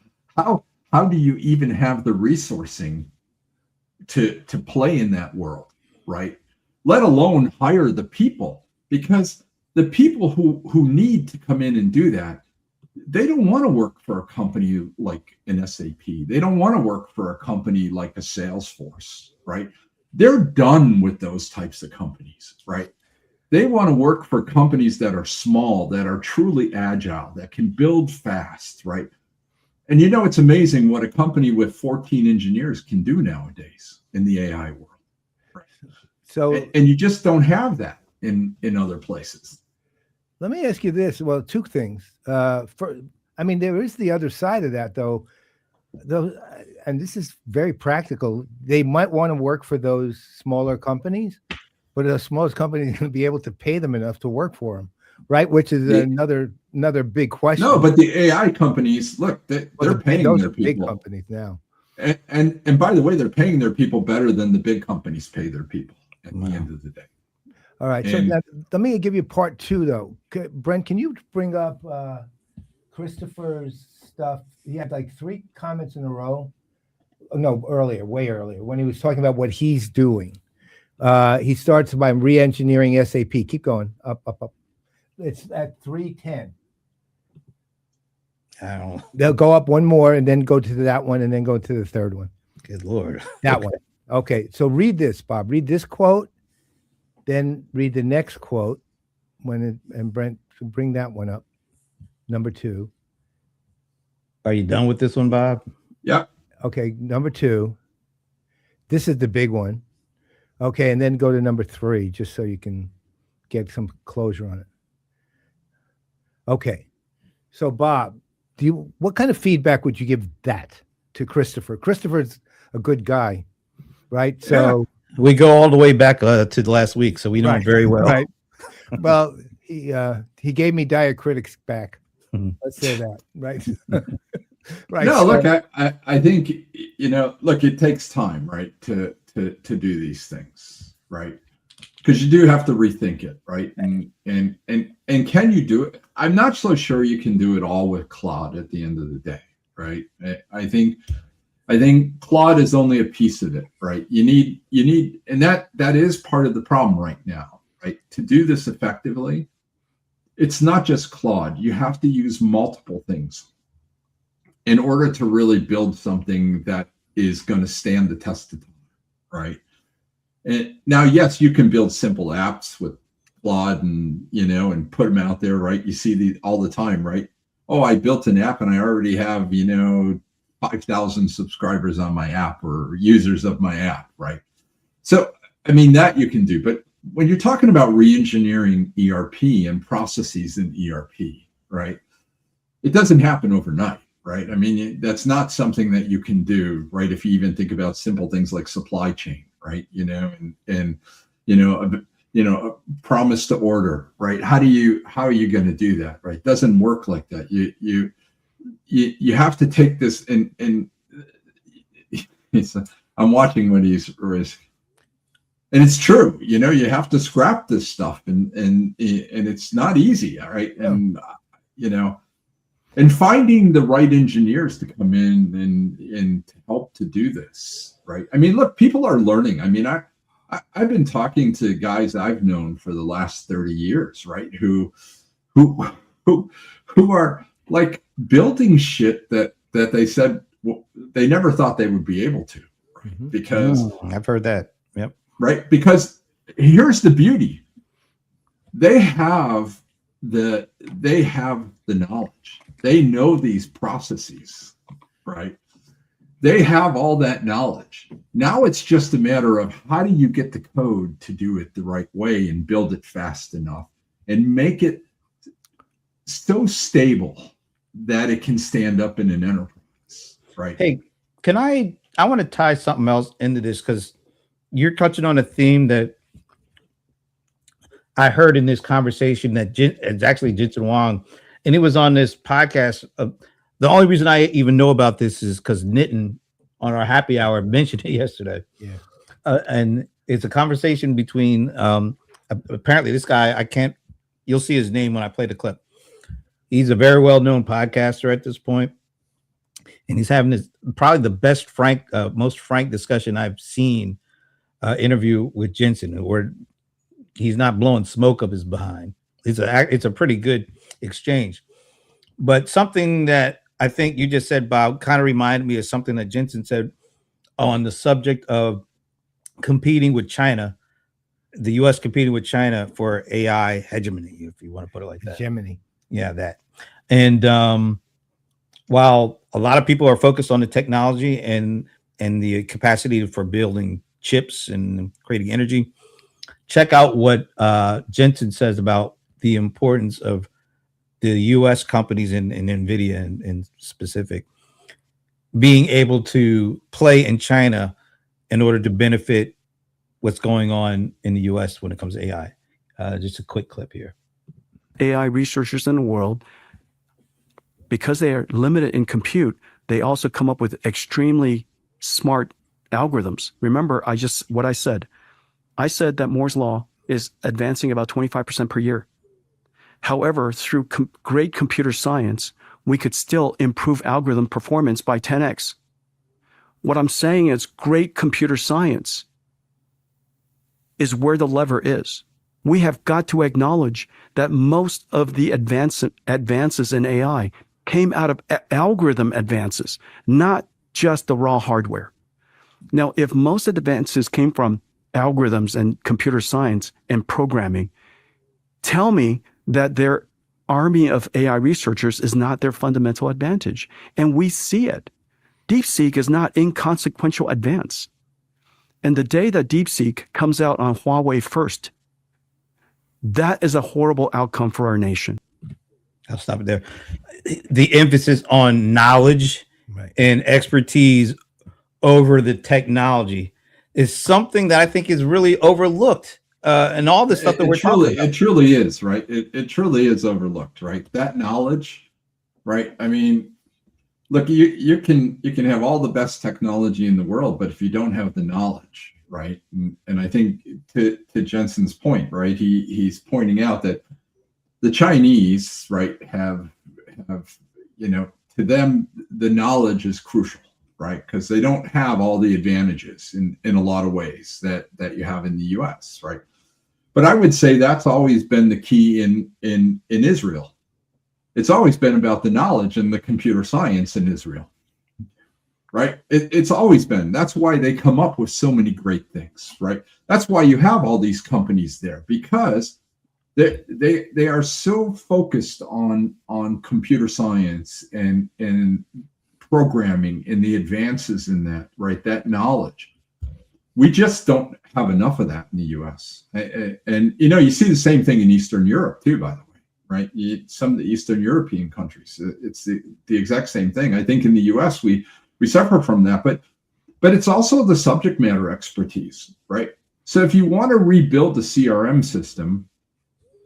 do you even have the resourcing to play in that world, right? Let alone hire the people, because the people who need to come in and do that, they don't want to work for a company like an SAP. They don't want to work for a company like a Salesforce, right? They're done with those types of companies, right? They want to work for companies that are small, that are truly agile, that can build fast, right? And it's amazing what a company with 14 engineers can do nowadays in the AI world. Right? So, and you just don't have that in other places. Let me ask you this. Well, two things. There is the other side of that, though, and this is very practical. They might want to work for those smaller companies, but the smallest company is going to be able to pay them enough to work for them, right? Which is another big question. No, but the AI companies, look, they're paying those their are people. Big companies now. And by the way, they're paying their people better than the big companies pay their people at the end of the day. All right. So now, let me give you part two, though. Brent, can you bring up Christopher's stuff? He had like 3 comments in a row. No, way earlier, when he was talking about what he's doing. He starts by re-engineering SAP. Keep going. Up. It's at 310. They'll go up one more and then go to that one and then go to the third one. Good Lord. That one. Okay. So read this, Bob. Read this quote. Then read the next quote and Brent, bring that one up. Number 2. Are you done with this one, Bob? Yeah. Okay. Number 2. This is the big one. Okay. And then go to number 3, just so you can get some closure on it. Okay. So Bob, what kind of feedback would you give that to Christopher? Christopher's a good guy, right? So we go all the way back to last week, so we know him very well. Right. Well, he gave me diacritics back. Let's say that, right? Right. No, look, I think look, it takes time, right, to do these things, right? Because you do have to rethink it, right? And can you do it? I'm not so sure you can do it all with Claude at the end of the day, right? I think Claude is only a piece of it, right? You need, and that is part of the problem right now, right? To do this effectively, it's not just Claude. You have to use multiple things. in order to really build something that is going to stand the test of time, right? And now, yes, you can build simple apps with Claude and, and put them out there, right? You see all the time, right? Oh, I built an app and I already have, 5,000 subscribers on my app or users of my app, right? So, I mean, that you can do. But when you're talking about re-engineering ERP and processes in ERP, right? It doesn't happen overnight, right? I mean, that's not something that you can do, right? If you even think about simple things like supply chain, right? A promise to order, right? How are you going to do that, right? It doesn't work like that. You have to take this and I'm watching what he's and it's true, you have to scrap this stuff and it's not easy, all right? And and finding the right engineers to come in and to help to do this, right? I mean, look, people are learning. I mean, I've been talking to guys I've known for the last 30 years, right? Who are like building shit that they said they never thought they would be able to, right? Because I've heard that. Yep. Right. Because here's the beauty. They have the knowledge. They know these processes, right? They have all that knowledge. Now it's just a matter of how do you get the code to do it the right way and build it fast enough and make it so stable that it can stand up in an enterprise, right? Hey, I want to tie something else into this because you're touching on a theme that I heard in this conversation that it's actually Jensen Huang, and it was on this podcast. The only reason I even know about this is because Nitin on our happy hour mentioned it yesterday. Yeah. And it's a conversation between apparently this guy, you'll see his name when I play the clip. He's a very well-known podcaster at this point, and he's having this probably the best most frank discussion I've seen interview with Jensen, where he's not blowing smoke up his behind. It's a pretty good exchange. But something that I think you just said, Bob, kind of reminded me of something that Jensen said on the subject of competing with China, the U.S. competing with China for AI hegemony, if you want to put it like that. Hegemony. Yeah, that. And while a lot of people are focused on the technology and the capacity for building chips and creating energy, check out what Jensen says about the importance of the U.S. companies and NVIDIA in specific being able to play in China in order to benefit what's going on in the U.S. when it comes to AI. Just a quick clip here. AI researchers in the world, because they are limited in compute, they also come up with extremely smart algorithms. Remember, what I said. I said that Moore's law is advancing about 25% per year. However, through great computer science, we could still improve algorithm performance by 10x. What I'm saying is great computer science is where the lever is. We have got to acknowledge that most of the advances in AI came out of algorithm advances, not just the raw hardware. Now, if most of the advances came from algorithms and computer science and programming, tell me that their army of AI researchers is not their fundamental advantage. And we see it. DeepSeek is not inconsequential advance. And the day that DeepSeek comes out on Huawei first, that is a horrible outcome for our nation. I'll stop it there. The emphasis on knowledge and expertise over the technology is something that I think is really overlooked. And all the stuff that we're talking about. It truly is, right? It truly is overlooked, right? That knowledge, right? I mean, look, you can have all the best technology in the world, but if you don't have the knowledge, right? And I think to Jensen's point, right? He's pointing out that the Chinese, right, have to them the knowledge is crucial, right? Because they don't have all the advantages in a lot of ways that you have in the U.S., right? But I would say that's always been the key in Israel, It's always been about the knowledge and the computer science in Israel, right? It's always been. That's why they come up with so many great things, right? That's why you have all these companies there, because they are so focused on computer science and programming and the advances in that, right? That knowledge. We just don't have enough of that in the U.S. And you see the same thing in Eastern Europe too, by the way, right? Some of the Eastern European countries, it's the exact same thing. I think in the U.S. we suffer from that, but it's also the subject matter expertise, right? So if you want to rebuild the CRM system,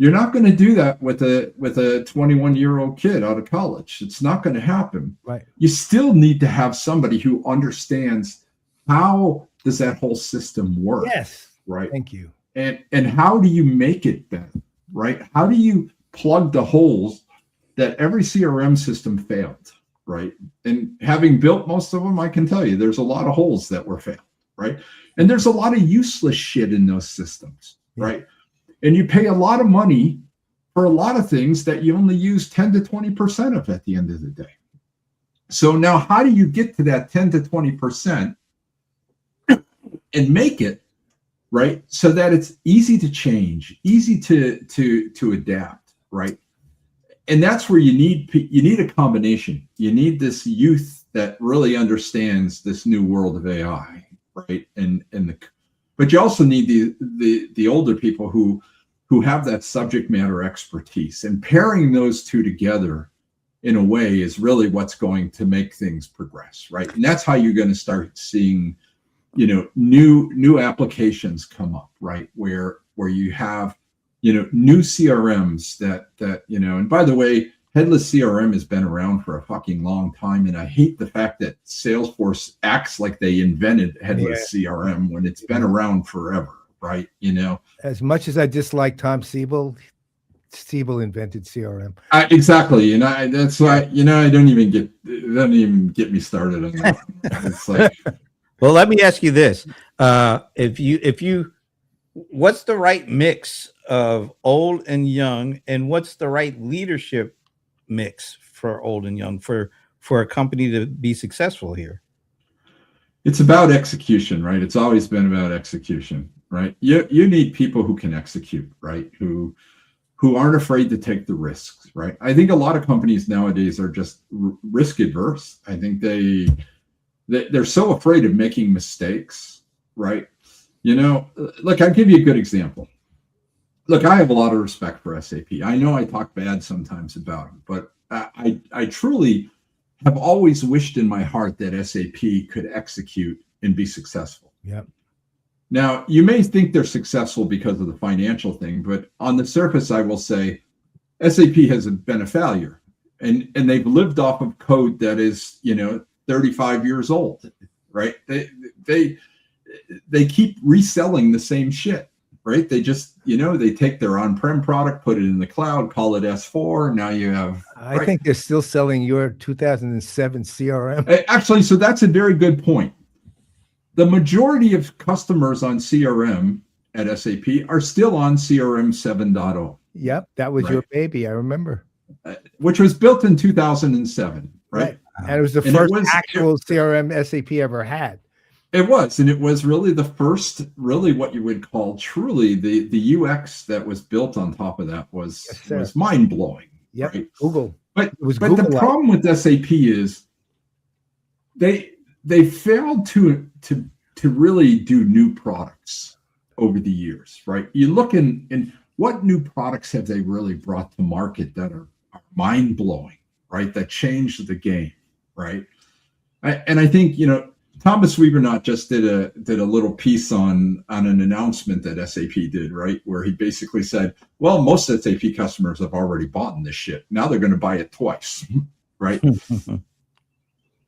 you're not going to do that with a 21-year-old kid out of college. It's not going to happen. Right. You still need to have somebody who understands how does that whole system work. Yes. Right. Thank you. And how do you make it better? Right. How do you plug the holes that every CRM system failed? Right. And having built most of them, I can tell you there's a lot of holes that were failed. Right. And there's a lot of useless shit in those systems. Yeah. Right. And you pay a lot of money for a lot of things that you only use 10 to 20% of at the end of the day. So now how do you get to that 10 to 20% and make it right so that it's easy to change, easy to adapt, right? And that's where you need a combination. You need this youth that really understands this new world of AI, right? But you also need the older people who have that subject matter expertise, and pairing those two together in a way is really what's going to make things progress, right? And that's how you're going to start seeing, new applications come up, right? Where you have, new CRMs that and by the way, headless CRM has been around for a fucking long time. And I hate the fact that Salesforce acts like they invented headless CRM when it's been around forever, right? As much as I dislike Tom Siebel invented CRM. Exactly. And that's why, it doesn't even get me started on that. It's like, well, let me ask you this. If you, what's the right mix of old and young, and what's the right leadership mix for old and young for a company to be successful here? It's about execution, right? It's always been about execution, right? You need people who can execute, right? Who aren't afraid to take the risks, right? I think a lot of companies nowadays are just risk adverse. I think they're so afraid of making mistakes, right? Look, I'll give you a good example. Look, I have a lot of respect for SAP. I know I talk bad sometimes about them, but I truly have always wished in my heart that SAP could execute and be successful. Yeah. Now, you may think they're successful because of the financial thing, but on the surface, I will say SAP has been a failure, and they've lived off of code that is, 35 years old, right? They keep reselling the same shit, right? They just, they take their on-prem product, put it in the cloud, call it S4. Now you have. I think they're still selling your 2007 CRM. Actually, so that's a very good point. The majority of customers on CRM at SAP are still on CRM 7.0. Yep, that was your baby. I remember. Which was built in 2007, right? And it was the first actual CRM SAP ever had. It was, and it was really the first, really what you would call truly the UX that was built on top of that was mind blowing. Yep, right? Google. But the problem with SAP is they failed to really do new products over the years, right? You look in what new products have they really brought to market that are mind blowing, right? That changed the game, right? And I think Thomas Weavernaut just did a little piece on an announcement that SAP did, right? Where he basically said, well, most SAP customers have already bought this shit. Now they're going to buy it twice, right?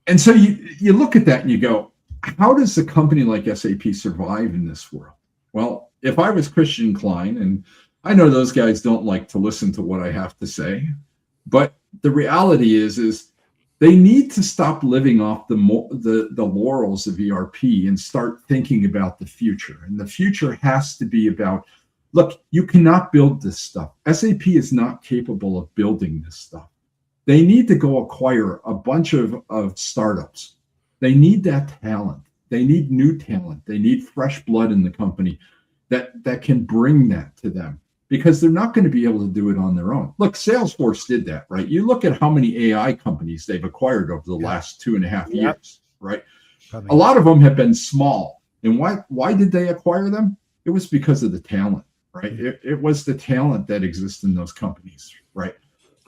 And so you look at that and you go, how does a company like SAP survive in this world? Well, if I was Christian Klein, and I know those guys don't like to listen to what I have to say, but the reality is they need to stop living off the laurels of ERP and start thinking about the future. And the future has to be about, look, you cannot build this stuff. SAP is not capable of building this stuff. They need to go acquire a bunch of startups. They need that talent. They need new talent. They need fresh blood in the company that can bring that to them, because they're not going to be able to do it on their own. Look, Salesforce did that, right? You look at how many AI companies they've acquired over the last 2.5 years, right? A lot of them have been small. And why did they acquire them? It was because of the talent, right? It was the talent that exists in those companies, right?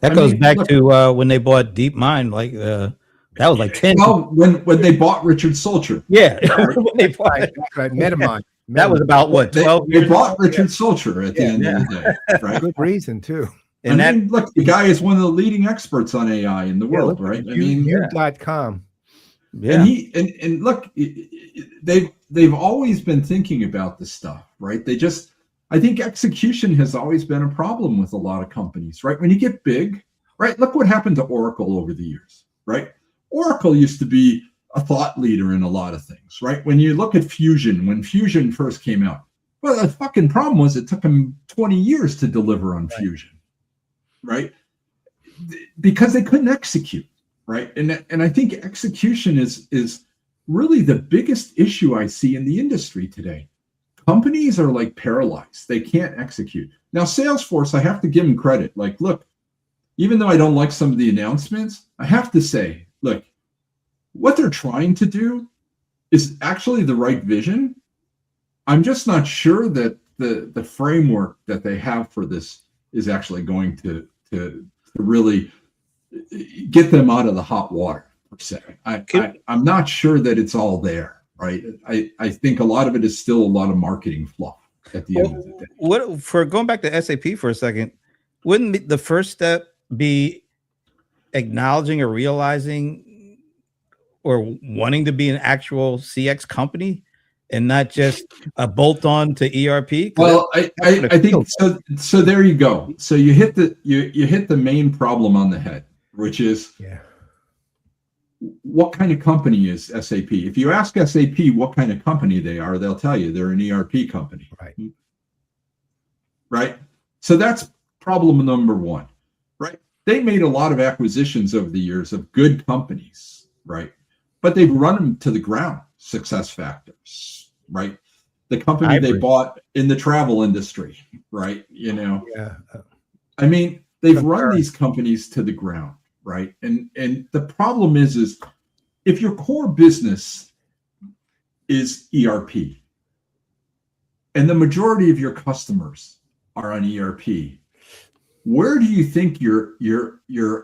That goes back to when they bought DeepMind, like that was like 10. Well, when they bought Richard Sulcher. Yeah. When they bought, Right. Metamind. that was about what, 12 They years bought ago? Richard Sulcher at the end of the day, right? Good reason too. And I mean, look, the guy is one of the leading experts on AI in the world, look, right? I mean, .com. yeah. And look, they've always been thinking about this stuff, right? I think execution has always been a problem with a lot of companies, right? When you get big, right? Look what happened to Oracle over the years, right? Oracle used to be a thought leader in a lot of things, right? When you look at Fusion, when Fusion first came out, well, the fucking problem was it took them 20 years to deliver on Fusion, right? Because they couldn't execute, right? And I think execution is really the biggest issue I see in the industry today. Companies are like paralyzed. They can't execute. Now, Salesforce, I have to give them credit. Like, look, even though I don't like some of the announcements, I have to say, look, what they're trying to do is actually the right vision. I'm just not sure that the framework that they have for this is actually going to really get them out of the hot water, per se. I'm not sure that it's all there. Right. I think a lot of it is still a lot of marketing fluff at the end of the day. What, for going back to SAP for a second, wouldn't the first step be acknowledging or realizing or wanting to be an actual CX company and not just a bolt-on to ERP? Well, I think so. So there you go. So you hit the main problem on the head, which is what kind of company is SAP? If you ask SAP what kind of company they are, they'll tell you they're an ERP company. Right. So that's problem number one. Right. They made a lot of acquisitions over the years of good companies. Right. But they've run them to the ground. Success Factors. Right. The company they bought in the travel industry. Right. You know. Yeah. I mean, they've run these companies to the ground. Right. And the problem is if your core business is ERP and the majority of your customers are on ERP, where do you think your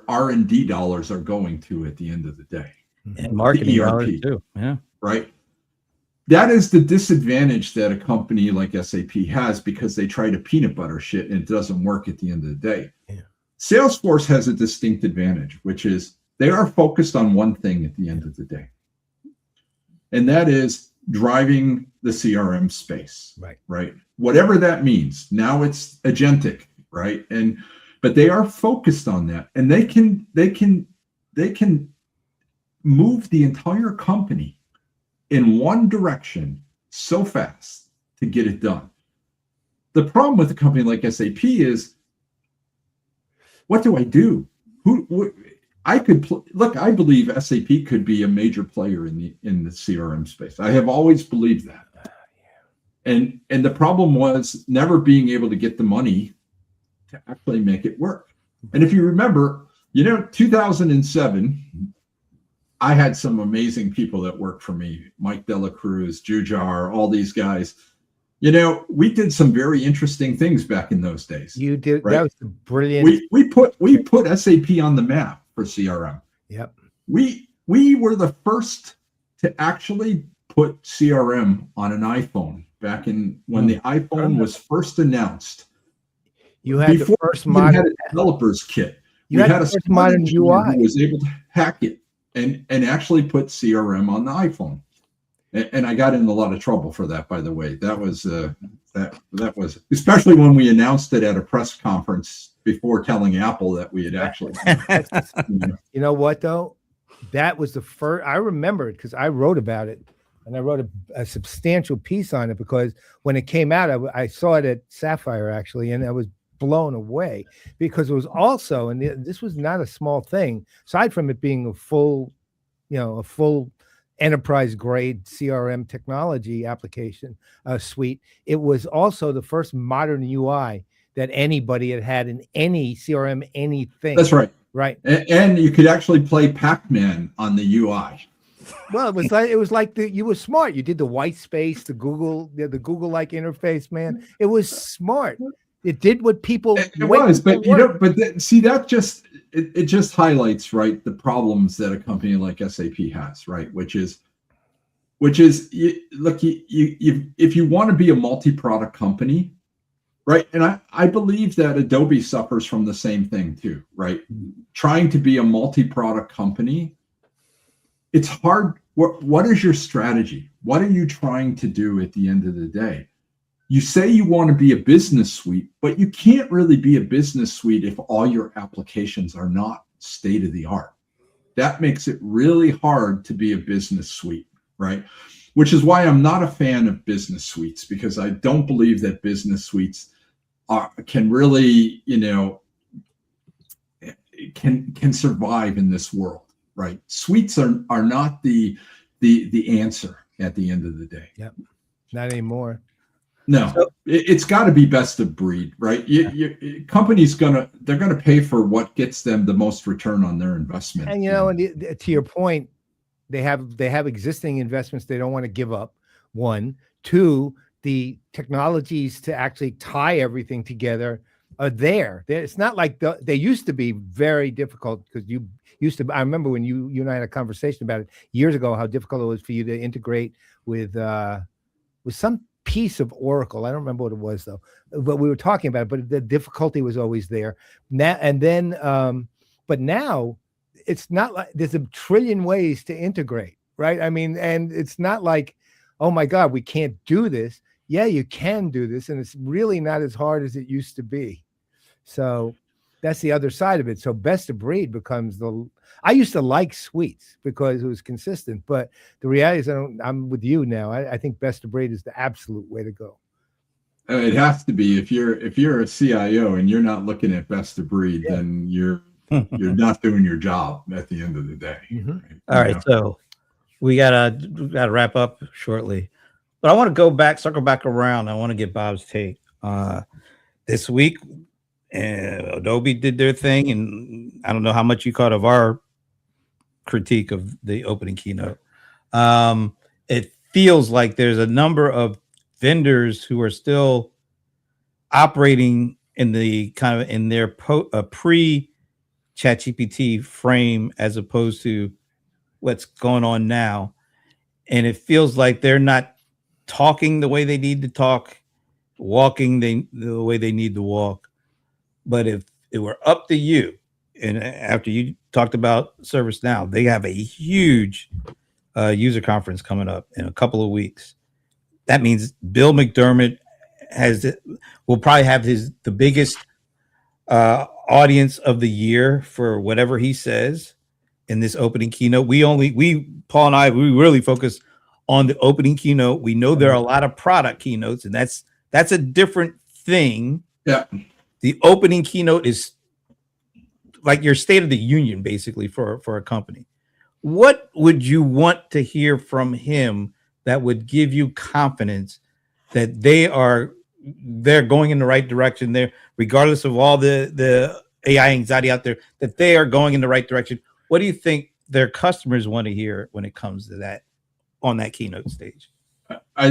R&D dollars are going to at the end of the day? And marketing dollars too. Yeah. Right. That is the disadvantage that a company like SAP has, because they try to peanut butter shit and it doesn't work at the end of the day. Yeah. Salesforce has a distinct advantage, which is they are focused on one thing at the end of the day. And that is driving the CRM space. Right. Whatever that means. Now it's agentic, right? But they are focused on that, and they can move the entire company in one direction so fast to get it done. The problem with a company like SAP is, what do I do? I believe SAP could be a major player in the CRM space. I have always believed that. And the problem was never being able to get the money to actually make it work. And if you remember, 2007, I had some amazing people that worked for me, Mike Dela Cruz, Jujar, all these guys. We did some very interesting things back in those days. You did. Right? That was brilliant. We put SAP on the map for CRM. Yep. We were the first to actually put CRM on an iPhone back in when the iPhone was first announced. You had the first modern had a developer's kit. You had the first modern UI who was able to hack it and actually put CRM on the iPhone. And I got in a lot of trouble for that, by the way. That was that was especially when we announced it at a press conference before telling Apple that we had actually. You know what though? That was the first. I remember it because I wrote about it, and I wrote a substantial piece on it because when it came out, I saw it at Sapphire actually, and I was blown away because it was also, and this was not a small thing, aside from it being a full enterprise grade CRM technology application suite. It was also the first modern UI that anybody had in any CRM, anything. That's right. Right. And you could actually play Pac-Man on the UI. Well, it was like you were smart. You did the white space, the Google-like interface, man. It was smart. It did what people. It was, but see, that just it just highlights, right, the problems that a company like SAP has, right, which is look, if you want to be a multi-product company, right, and I believe that Adobe suffers from the same thing too, right, trying to be a multi-product company. It's hard. What is your strategy? What are you trying to do at the end of the day? You say you want to be a business suite, but you can't really be a business suite if all your applications are not state of the art. That makes it really hard to be a business suite, right? Which is why I'm not a fan of business suites, because I don't believe that business suites can really, can survive in this world. Right, suites are not the answer at the end of the day. Yep, not anymore. No, it's got to be best of breed, right? Companies they're gonna pay for what gets them the most return on their investment. And and to your point, they have existing investments they don't want to give up. One, two, the technologies to actually tie everything together are there. It's not like they used to be very difficult, because I remember when you and I had a conversation about it years ago, how difficult it was for you to integrate with some piece of Oracle. I don't remember what it was though, but we were talking about it, but the difficulty was always there. But now it's not like there's a trillion ways to integrate, right? I mean, and it's not like, oh my God, we can't do this. Yeah, you can do this, and it's really not as hard as it used to be. So that's the other side of it. So best of breed becomes I used to like suites because it was consistent, but the reality is I'm with you now. I think best of breed is the absolute way to go. It has to be. If you're a CIO and you're not looking at best of breed, then you're not doing your job at the end of the day. Mm-hmm. Right? All right, so we gotta wrap up shortly, but I want to circle back around. I want to get Bob's take. This week, Adobe did their thing, and I don't know how much you caught of our critique of the opening keynote. It feels like there's a number of vendors who are still operating in the kind of in their pre ChatGPT frame as opposed to what's going on now, and it feels like they're not talking the way they need to talk, walking the way they need to walk. But if it were up to you, and after you talked about ServiceNow, they have a huge user conference coming up in a couple of weeks. That means Bill McDermott will probably have the biggest audience of the year for whatever he says in this opening keynote. Paul and I, we really focus on the opening keynote. We know there are a lot of product keynotes, and that's a different thing. Yeah. The opening keynote is like your State of the Union, basically, for a company. What would you want to hear from him that would give you confidence that they're going in the right direction there, regardless of all the AI anxiety out there, that they are going in the right direction? What do you think their customers want to hear when it comes to that on that keynote stage? I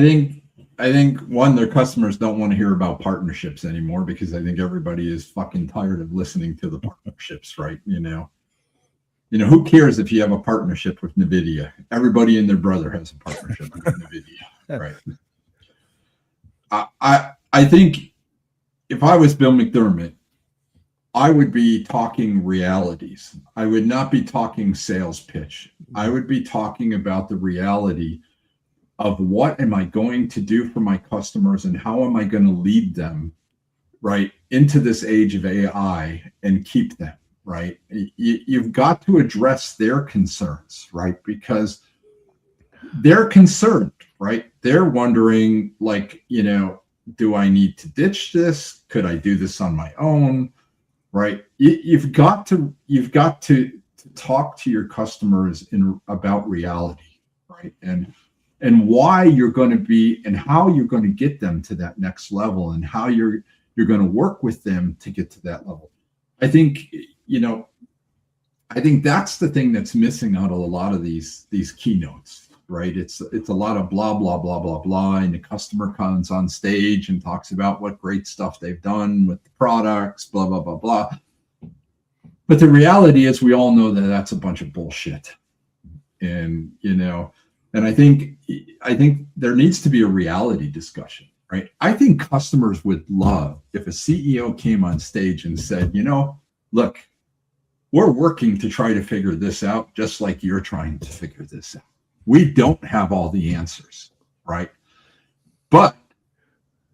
think one, their customers don't want to hear about partnerships anymore, because I think everybody is fucking tired of listening to the partnerships, right? Who cares if you have a partnership with NVIDIA? Everybody and their brother has a partnership with NVIDIA, right? I think if I was Bill McDermott, I would be talking realities. I would not be talking sales pitch. I would be talking about the reality of what am I going to do for my customers and how am I going to lead them, right, into this age of AI and keep them, right? You've got to address their concerns, right? Because they're concerned, right? They're wondering, like, do I need to ditch this? Could I do this on my own? Right? You've got to talk to your customers about reality, right? And why you're going to be and how you're going to get them to that next level, and how you're going to work with them to get to that level. I think that's the thing that's missing out of a lot of these keynotes, right? It's a lot of blah blah blah blah blah, and the customer comes on stage and talks about what great stuff they've done with the products, blah blah blah blah. But the reality is, we all know that that's a bunch of bullshit, and I think there needs to be a reality discussion, right? I think customers would love if a CEO came on stage and said, look, we're working to try to figure this out, just like you're trying to figure this out. We don't have all the answers, right? But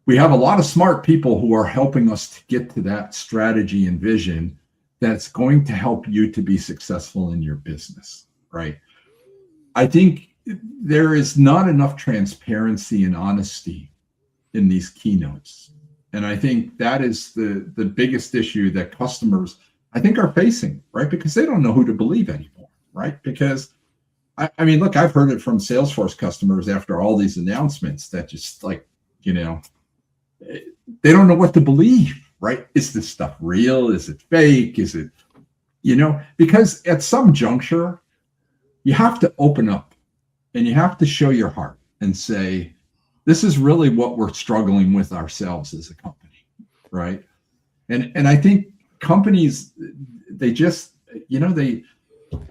we have a lot of smart people who are helping us to get to that strategy and vision that's going to help you to be successful in your business, right? I think there is not enough transparency and honesty in these keynotes. And I think that is the biggest issue that customers, I think, are facing, right? Because they don't know who to believe anymore, right? Because, I mean, look, I've heard it from Salesforce customers after all these announcements that just like, they don't know what to believe, right? Is this stuff real? Is it fake? Is it, because at some juncture, you have to open up and you have to show your heart and say, this is really what we're struggling with ourselves as a company, right? And I think companies, they just,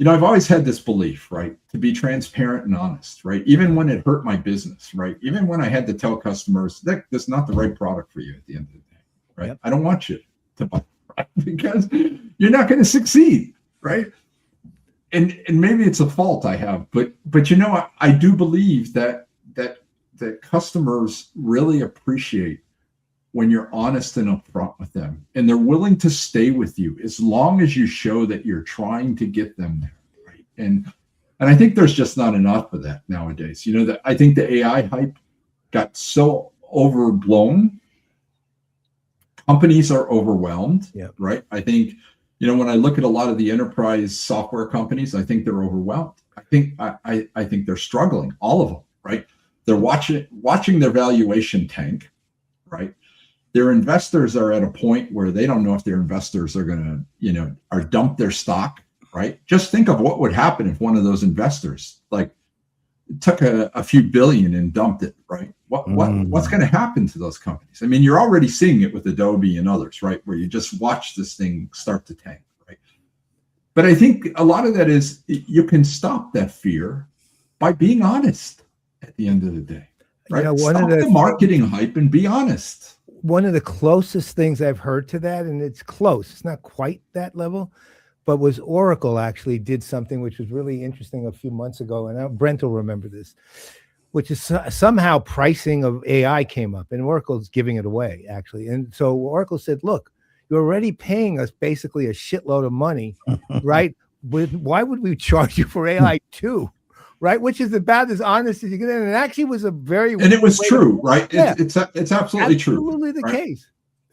I've always had this belief, right? To be transparent and honest, right? Even when it hurt my business, right? Even when I had to tell customers that this is not the right product for you at the end of the day, right? Yep. I don't want you to buy it, right? Because you're not going to succeed, right? And maybe it's a fault I have, but I do believe that customers really appreciate when you're honest and upfront with them, and they're willing to stay with you as long as you show that you're trying to get them there, right? And I think there's just not enough of that nowadays. That I think the AI hype got so overblown. Companies are overwhelmed, right? I think, when I look at a lot of the enterprise software companies, I think they're overwhelmed. I think they're struggling, all of them, right? They're watching their valuation tank, right? Their investors are at a point where they don't know if their investors are going to, or dump their stock, right? Just think of what would happen if one of those investors took a few billion and dumped it, right? What's going to happen to those companies? I mean, you're already seeing it with Adobe and others, right? Where you just watch this thing start to tank, right? But I think a lot of that is you can stop that fear by being honest at the end of the day, right? Stop the marketing hype and be honest. One of the closest things I've heard to that, and it's close, it's not quite that level, but was Oracle actually did something which was really interesting a few months ago, and Brent will remember this, which is somehow pricing of AI came up, and Oracle's giving it away, actually. And so Oracle said, look, you're already paying us basically a shitload of money, right? Why would we charge you for AI too? Right, which is about as honest as you get, and it actually was a very and it was true, right? Yeah. It's absolutely true. Absolutely the case.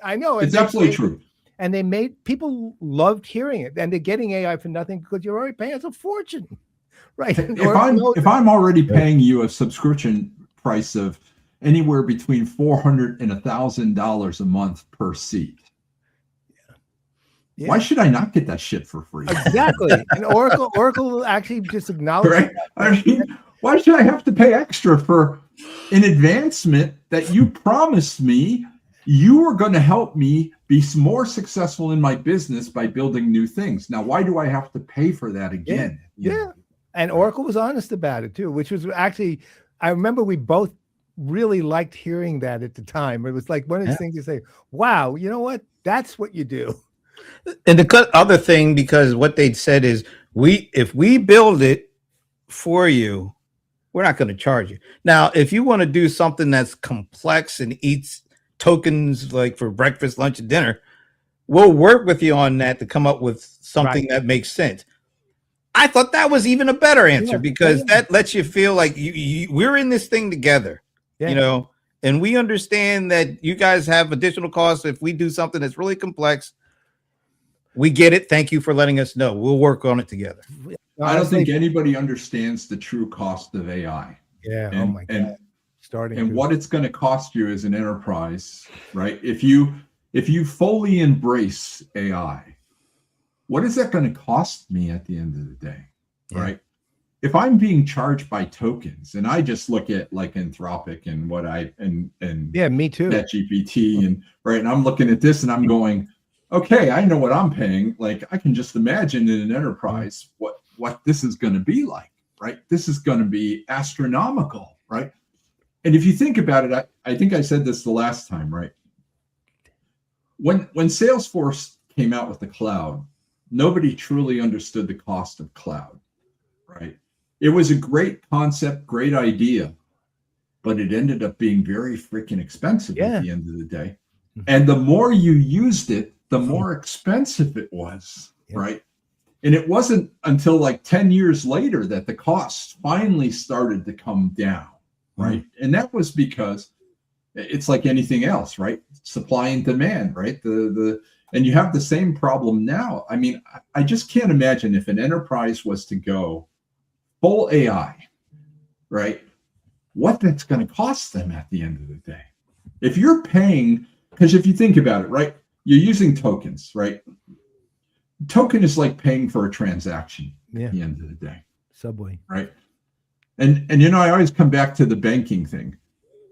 I know it's absolutely true. And they made people loved hearing it, and they're getting AI for nothing because you're already paying us a fortune, right? If I'm already paying you a subscription price of anywhere between $400 and $1,000 a month per seat. Yeah. Why should I not get that shit for free? Exactly. And Oracle actually just acknowledged. Right? I mean, why should I have to pay extra for an advancement that you promised me you were going to help me be more successful in my business by building new things? Now, why do I have to pay for that again? Yeah. And Oracle was honest about it too, which was actually, I remember we both really liked hearing that at the time. It was like one of those things you say, wow, you know what? That's what you do. And the other thing, because what they'd said is, if we build it for you, we're not going to charge you. Now, if you want to do something that's complex and eats tokens like for breakfast, lunch, and dinner, we'll work with you on that to come up with something that makes sense. I thought that was even a better answer because that lets you feel like we're in this thing together, and we understand that you guys have additional costs if we do something that's really complex. We get it. Thank you for letting us know. We'll work on it together. I don't think anybody understands the true cost of AI. Yeah. And, Oh my God. And what it's going to cost you as an enterprise, right? If you fully embrace AI, what is that going to cost me at the end of the day, right? If I'm being charged by tokens, and I just look at like Anthropic and what and me too. ChatGPT and right, and I'm looking at this and I'm going, okay, I know what I'm paying. Like I can just imagine in an enterprise what this is going to be like, right? This is going to be astronomical, right? And if you think about it, I think I said this the last time, right? When Salesforce came out with the cloud, nobody truly understood the cost of cloud, right? It was a great concept, great idea, but it ended up being very freaking expensive at the end of the day. And the more you used it, the more expensive it was, right? And it wasn't until like 10 years later that the costs finally started to come down, right? And that was because it's like anything else, right? Supply and demand, right? And you have the same problem now. I mean, I just can't imagine if an enterprise was to go full AI, right? What that's going to cost them at the end of the day. If you're paying, because if you think about it, right? You're using tokens, right? Token is like paying for a transaction at the end of the day. Subway. Right. And I always come back to the banking thing.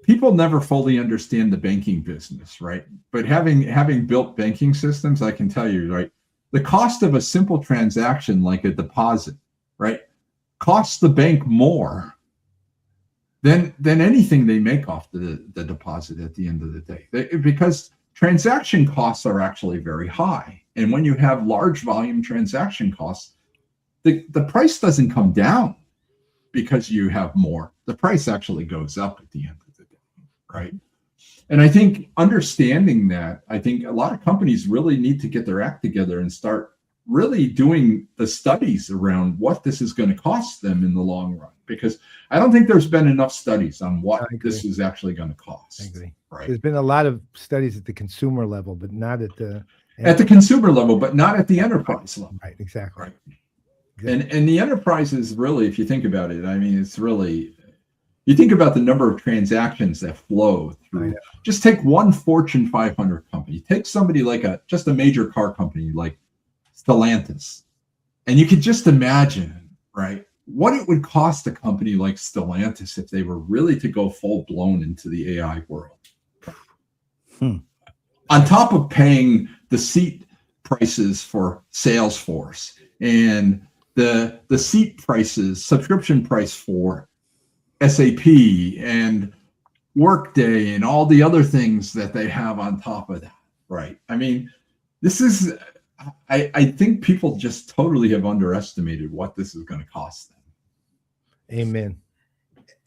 People never fully understand the banking business, right? But having built banking systems, I can tell you, right? The cost of a simple transaction like a deposit, right, costs the bank more than anything they make off the deposit at the end of the day. Because transaction costs are actually very high. And when you have large volume transaction costs, the price doesn't come down because you have more. The price actually goes up at the end of the day, right? And I think understanding that, I think a lot of companies really need to get their act together and start really doing the studies around what this is going to cost them in the long run. Because I don't think there's been enough studies on what this is actually going to cost. I agree. Right. There's been a lot of studies at the consumer level, but not at the consumer level, but not at the enterprise level. Right. Exactly. Right. And the enterprise is really, if you think about it, I mean, it's really, you think about the number of transactions that flow through. Just take one Fortune 500 company. Take somebody like just a major car company like Stellantis, and you could just imagine, right, what it would cost a company like Stellantis if they were really to go full blown into the AI world. On top of paying the seat prices for Salesforce and the seat prices, subscription price for SAP and Workday and all the other things that they have on top of that, right? I mean, this is, I think people just totally have underestimated what this is going to cost them. Amen.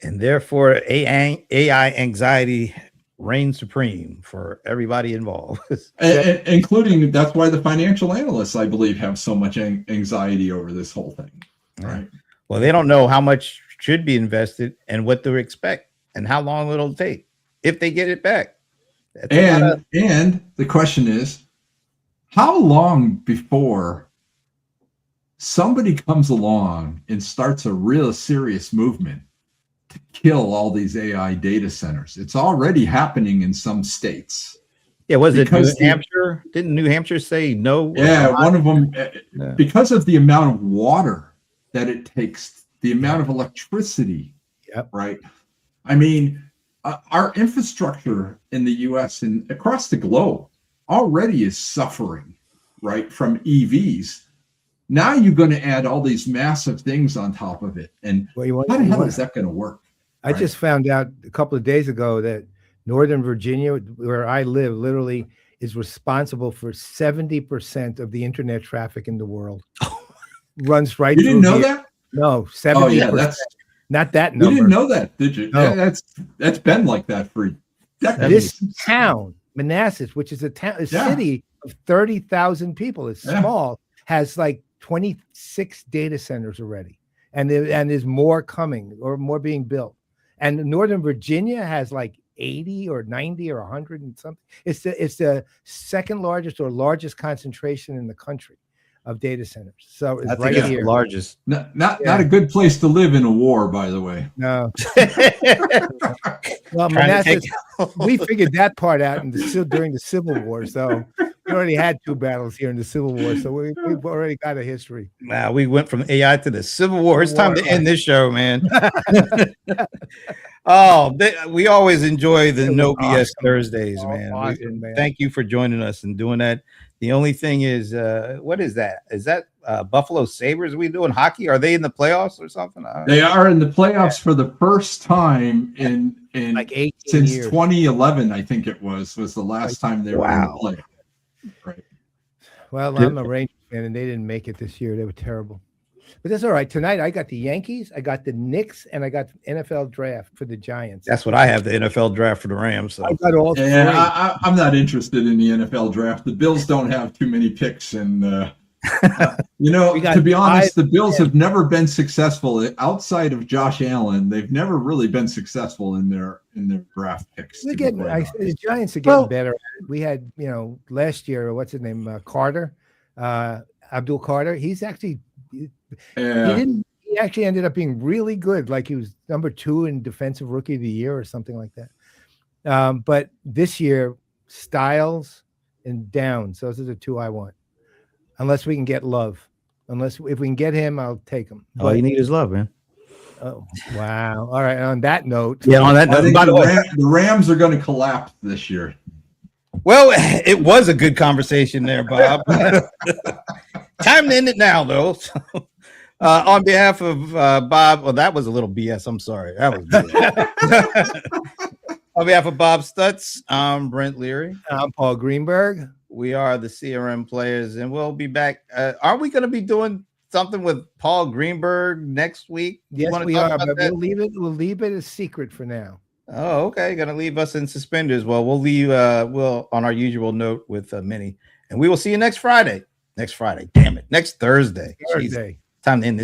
And therefore, AI anxiety reigns supreme for everybody involved. Including, that's why the financial analysts, I believe, have so much anxiety over this whole thing, right? Well, they don't know how much should be invested and what to expect and how long it'll take if they get it back. And the question is, how long before somebody comes along and starts a real serious movement to kill all these AI data centers? It's already happening in some states. Yeah, was it New Hampshire? Didn't New Hampshire say no? Yeah, one of them, because of the amount of water that it takes, the amount of electricity, right? I mean, our infrastructure in the US and across the globe already is suffering, right, from EVs. Now you're going to add all these massive things on top of it. And how the hell is that going to work? I just found out a couple of days ago that Northern Virginia, where I live, literally is responsible for 70% of the internet traffic in the world. Runs right through. You didn't know that? No, 70%. Oh, yeah, that's not that number. You didn't know that, did you? No. Yeah, that's been like that for decades. This town, Manassas, which is a city of 30,000 people, it's small, has like 26 data centers already, and there's more coming or more being built. And Northern Virginia has like 80 or 90 or 100 and something. It's the second largest or largest concentration in the country of data centers. So it's I think right it's here. the largest. Not a good place to live in a war, by the way. No. Well, Trying to Manassas, take- we figured that part out during the Civil War. So we already had 2 battles here in the Civil War. So we've already got a history. Wow, we went from AI to the Civil War. It's time to end this show, man. We always enjoy the It was No BS awesome. Thursdays, Oh, man. awesome, man. Thank you for joining us and doing that. The only thing is, what is that? Is that Buffalo Sabres we doing hockey? Are they in the playoffs or something? They are in the playoffs for the first time in Like 18 since years. 2011. I think it was the last time they were in the Wow. playoffs. Right. Well, I'm a Rangers fan, and they didn't make it this year. They were terrible. But that's all right. Tonight, I got the Yankees, I got the Knicks, and I got the NFL draft for the Giants. That's what I have, the NFL draft for the Rams. So I got all three. Yeah, I'm not interested in the NFL draft. The Bills don't have too many picks, and We got to be honest, the 5 Bills have never been successful outside of Josh Allen. They've never really been successful in their draft picks. We're to be getting, quite honest. the Giants are getting Well- better. We had, last year, what's his name, Carter, Abdul Carter. He's actually, Yeah. he actually ended up being really good. Like he was number 2 in defensive rookie of the year or something like that. But this year, Styles and Downs, those are the 2 I want. Unless we can get Love. If we can get him, I'll take him. all you need is love, man. Oh, wow. All right. On that note, Yeah, on that I note, think by the way, the Rams are going to collapse this year. well, it was a good conversation there, Bob. Time to end it now, though. So, on behalf of Bob, well, that was a little BS. I'm sorry. That was BS. On behalf of Bob Stutz, I'm Brent Leary. I'm Paul Greenberg. We are the CRM Players, and we'll be back. Are we going to be doing something with Paul Greenberg next week? You Yes, wanna we talk are, about but that? we'll leave it a secret for now. Oh, okay. Going to leave us in suspenders. Well, we'll leave. We'll on our usual note with Minnie, and we will see you next Friday. Next Friday. Damn it. Next Thursday. Jeez. Thursday. Time to end this.